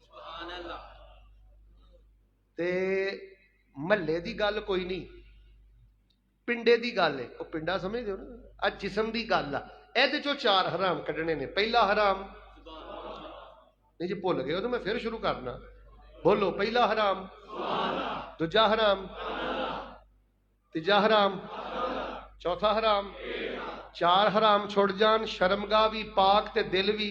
Speaker 3: ਸੁਭਾਨ ਅੱਲਾਹ। ਤੇ ਮਹੱਲੇ ਦੀ ਗੱਲ ਕੋਈ ਨਹੀਂ, ਪਿੰਡੇ ਦੀ ਗੱਲ ਹੈ। ਉਹ ਪਿੰਡਾ ਸਮਝਦੇ ਹੋ ਨਾ, ਅੱਜ ਜਿਸਮ ਦੀ ਗੱਲ ਆ। ਇਹਦੇ ਚੋਂ 4 ਹਰਾਮ ਕੱਢਣੇ ਨੇ। ਪਹਿਲਾ ਹਰਾਮ, ਨਹੀਂ ਜੇ ਭੁੱਲ ਗਏ ਹੋ ਤਾਂ ਮੈਂ ਫਿਰ ਸ਼ੁਰੂ ਕਰਨਾ, ਬੋਲੋ। ਪਹਿਲਾ ਹਰਾਮ, ਦੂਜਾ ਹਰਾਮ, ਤੀਜਾ ਹਰਾਮ, ਚੌਥਾ ਹਰਾਮ। 4 ਹਰਾਮ ਛੁੱਟ ਜਾਣ, ਸ਼ਰਮਗਾਹ ਵੀ ਪਾਕ ਤੇ ਦਿਲ ਵੀ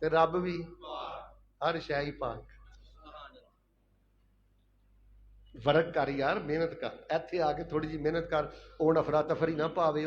Speaker 3: ਤੇ ਰੱਬ ਵੀ, ਹਰ ਸ਼ੈ ਹੀ ਪਾਕ। ਫਰਕ ਕਰ ਯਾਰ, ਮਿਹਨਤ ਕਰ। ਇੱਥੇ ਆ ਕੇ ਥੋੜੀ ਜਿਹੀ ਮਿਹਨਤ ਕਰ। ਉਹ ਨਫਰਾ ਤਫਰੀ ਨਾ ਪਾਵੇ।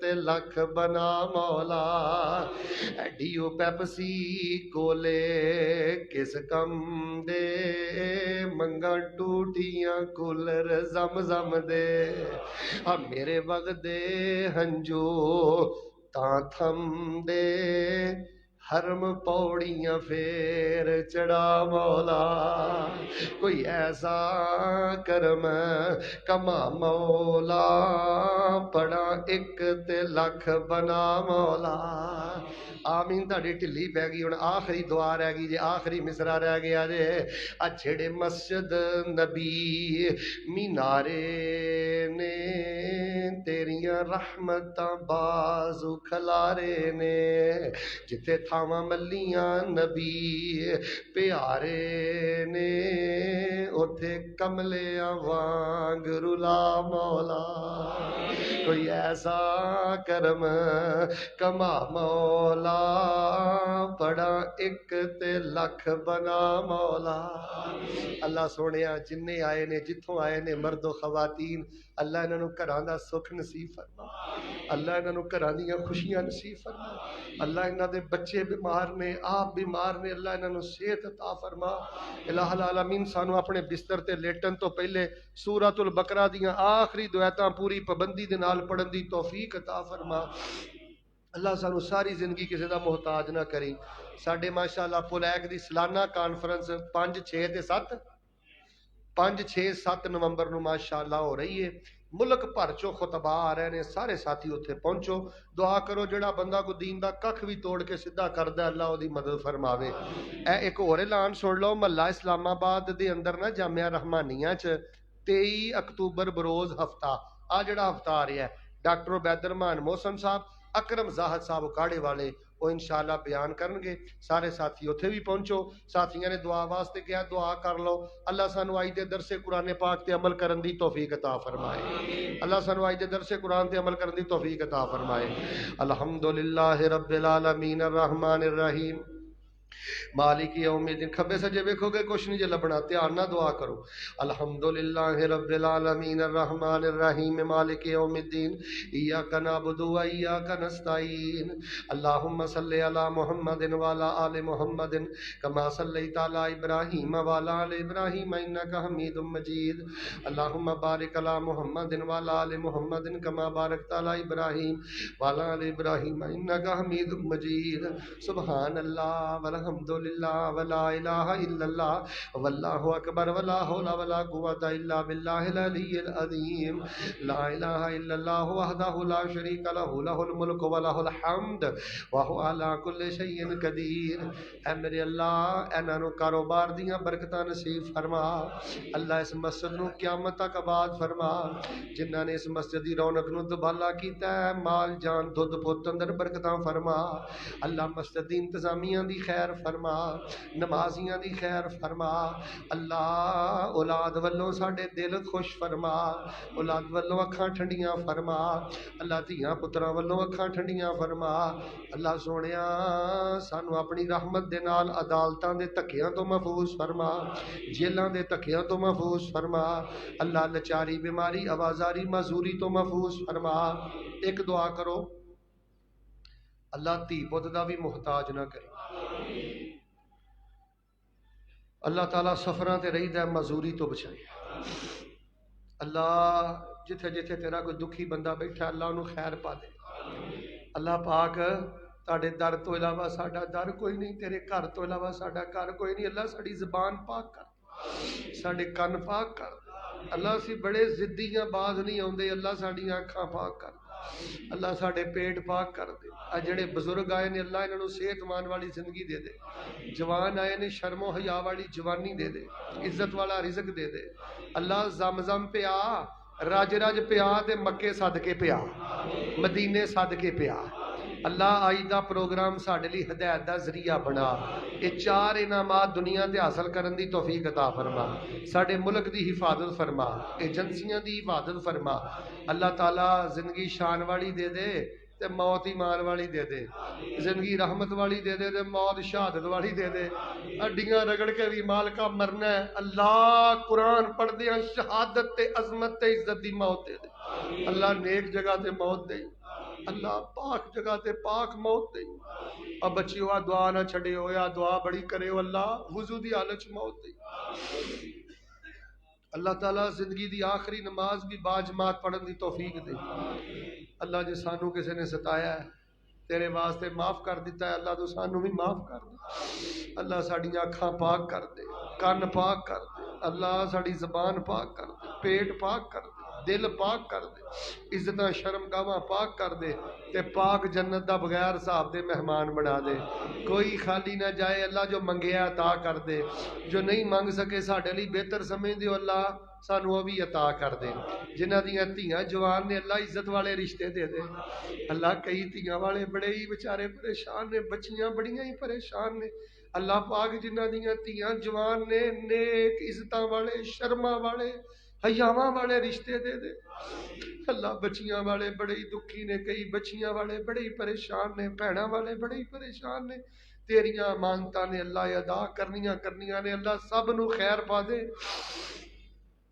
Speaker 3: تے لکھ بنا مولا ایڈیو پیپسی کولے کس کم دے منگا ٹوٹیاں کولر زم زم دے میرے وقت دے ہنجو تاں تھم دے حرم پوڑیاں پھر چڑھا مولا کوئی ایسا کرم کما مولا پڑا ایک تے لکھ بنا مولا آمین تہاڈی ٹھلی پہ گئی ہن آخری دعا رہ گئی جے آخری مصرع رہ گیا جے جڑے مسجد نبی مینارے نے تیریاں رحمتاں بازو کھلارے نے جتے تھاواں ملیاں نبی پیارے نے اوتھے کملیاں وانگ رلا مولا کوئی ایسا کرم کما مولا بڑا ایک تے لکھ بنا مولا اللہ سونیا جننے آئے نے جتھوں آئے نے مرد و خواتین اللہ انہاں نوں گھراں دا سکھ نصیب فرما اللہ انہاں نوں گھراں دیاں خوشیاں نصیب فرما اللہ انہاں دے بچے بیمار نے آپ بیمار نے اللہ انہاں نوں صحت عطا فرما الہ العالمین سانو اپنے بستر تے لیٹن تو پہلے سورۃ البقرہ دیاں آخری دعائتاں پوری پابندی دے نال پڑھن دی توفیق عطا فرما اللہ سانو ساری زندگی کسی دا محتاج نہ کری ساڈے ماشاءاللہ پولیک دی سالانہ کانفرنس 5-6-7 نومبر نو ماشاءاللہ ہو رہی ہے ملک بھر چو خطبہ آ رہے نے سارے ساتھی اتنے پہنچو دعا کرو جڑا بندہ کو دین دا ککھ بھی توڑ کے سیدھا کردا اللہ دی مدد فرماوے اے ایک اور اعلان سن لو محلہ اسلام آباد دے اندر نا جامعہ رحمانیہ چ 23 اکتوبر بروز ہفتہ آ جڑا ہفتہ آ رہا ہے ڈاکٹر عبید الرحمان محسن صاحب اکرم زاہد صاحب اکاڑے والے وہ انشاءاللہ بیان کرنگے سارے ساتھی اتھے بھی پہنچو ساتھیاں نے دعا واسطے کیا دعا کر لو اللہ سانو آئی دے درس قرآن پاک تے عمل کرن دی توفیق عطا فرمائے اللہ سانو آئی دے درس قرآن تے عمل کرن دی توفیق عطا فرمائے الحمدللہ رب العالمین الرحمن الرحیم مالک یوم الدین کھبے سجے ویکھو گے کچھ نہیں جے لبنا دھیان نہ دعا کرو الحمدللہ رب العالمین الرحمن الرحیم مالک یوم الدین ایاک نعبد و ایاک نستعین اللہم صلی علی محمد وعلی آل محمد کما صلیت علی ابراہیم وعلی آل ابراہیم انک حمید مجید اللہم بارک علی محمد وعلی آل محمد کما بارکت علی ابراہیم وعلی آل ابراہیم انک حمید مجید سبحان اللہ الحمدللہ ولا الہ الا اللہ واللہ اکبر ولا حول ولا قوة الا باللہ العلی العظیم لا الہ الا اللہ وحدہ لا شریک لہ لہ الملک ولہ الحمد وہو علی کل شیء قدیر اے میرے اللہ انہاں نوں کاروبار دیاں برکتاں نصیب فرما اللہ اس مسجد نوں قیامت تک آباد فرما جنہاں نے اس مسجد دی رونق نوں دوبالا کیتا ہے مال جان دودھ پت اندر برکتاں فرما اللہ مسجد دی انتظامیہ دی خیر فرما نمازیاں دی خیر فرما اللہ اولاد والوں ساڈے دل خوش فرما اولاد والوں اکھاں ٹھنڈیاں فرما اللہ دھیاں پتراں والوں اکھاں ٹھنڈیاں فرما اللہ سونیا سانو اپنی رحمت دے نال عدالتاں دے تکیاں تو محفوظ فرما جیلاں دے تکیاں تو محفوظ فرما اللہ لچاری بیماری آوازاری معذوری تو محفوظ فرما ایک دعا کرو اللہ دھی پت دا بھی محتاج نہ کرے اللہ تعالیٰ سفراں تے رہی دا معذوری تو بچائے اللہ جتھے جتھے تیرا کوئی دکھی بندہ بیٹھا اللہ انہوں خیر پا دے اللہ پاک تاڑے در تو علاوہ ساڑا در کوئی نہیں تیرے گھر تو علاوہ ساڑا گھر کوئی نہیں اللہ ساڑی زبان پاک کر ساڑے کن پاک کر اللہ سی بڑے زدیاں باز نہیں ہوندے اللہ ساڑی آنکھاں پاک کر اللہ ساڑے پیٹ پاک کر دے جڑے بزرگ آئے نے اللہ انہوں صحت مان والی زندگی دے دے جوان آئے نے شرم و حیا والی جوانی دے دے عزت والا رزق دے دے اللہ زمزم پہ آ راج راج پہ آ تے مکے صدقے پہ آ مدینے صدقے پہ آ اللہ آئی دا پروگرام ساڑے لی ہدایت دا ذریعہ بنا یہ 4 انعامات دنیا دے حاصل کرن دی توفیق عطا فرما ساڑے ملک دی حفاظت فرما ایجنسیاں دی حفاظت فرما اللہ تعالیٰ زندگی شان والی دے دے تے موت ایمان والی دے دے زندگی رحمت والی دے دے تے موت شہادت والی دے دے ہڈیاں رگڑ کے بھی مالکا مرنا ہے اللہ قرآن پڑھ دیا شہادت تے عظمت تے عزت دی موت دے دے اللہ نیک جگہ تے موت دے اللہ پاک جگہ تے پاک موت دے اب بچیو آ دعا نہ چھڑے ہو یا دعا بڑی کرے ہو اللہ وضو دی حالت موت دے اللہ تعالیٰ زندگی دی آخری نماز بھی باجماعت پڑھن دی توفیق دے اللہ جے سانو کسی نے ستایا ہے تیرے واسطے معاف کر دیتا ہے اللہ تو سانو بھی معاف کر دے اللہ ساڑی آنکھاں پاک کر دے کان پاک کر دے اللہ ساڑی زبان پاک کر دے پیٹ پاک کر دے دل پاک کر دے عزتاں شرم گاواں پاک کر دے تے پاک جنت دا بغیر صاحب دے مہمان بنا دے کوئی خالی نہ جائے اللہ جو منگیا عطا کر دے جو نہیں مانگ سکے ساڑے لی بہتر سمجھ دیو اللہ سانو بھی عطا کر دے جنہ دیاں تیاں جوان نے اللہ عزت والے رشتے دے دے اللہ کئی تیاں والے بڑے ہی بچارے پریشان نے بچیاں بڑیاں ہی پریشان نے اللہ پاک جنہ دیاں تیاں جوان نے نیک عزتاں والے شرما والے حیاواں والے رشتے دے دے اللہ بچیاں والے بڑے ہی دکھی نے کئی بچیاں والے بڑے ہی پریشان نے بہناں والے بڑے ہی پریشان نے تیریاں امانتاں نے اللہ ادا کرنیاں نے اللہ سب نو خیر پا دے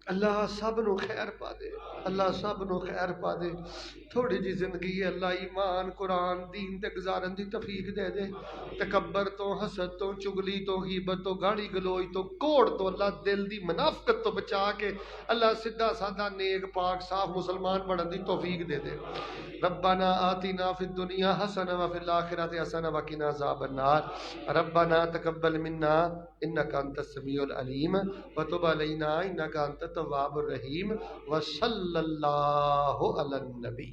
Speaker 3: اللہ سب نو خیر پا دے اللہ سب نو خیر پا دے تھوڑی جی زندگی ہے اللہ ایمان قرآن دین تے گزارن دی توفیق دے دے تکبر تو حسد تو چگلی تو غیبت تو گالی گلوچ تو کوڑ تو اللہ دل دی منافقت تو بچا کے اللہ سیدھا سادہ نیک پاک صاف مسلمان بنن دی توفیق دے دے ربنا آتنا فی الدنیا حسنہ وفی الآخرۃ حسنہ وقنا عذاب النار ربنا تقبل منا انک انت السمیع العلیم وتب علینا انک انت التواب الرحیم وصلی اللہ علی النبی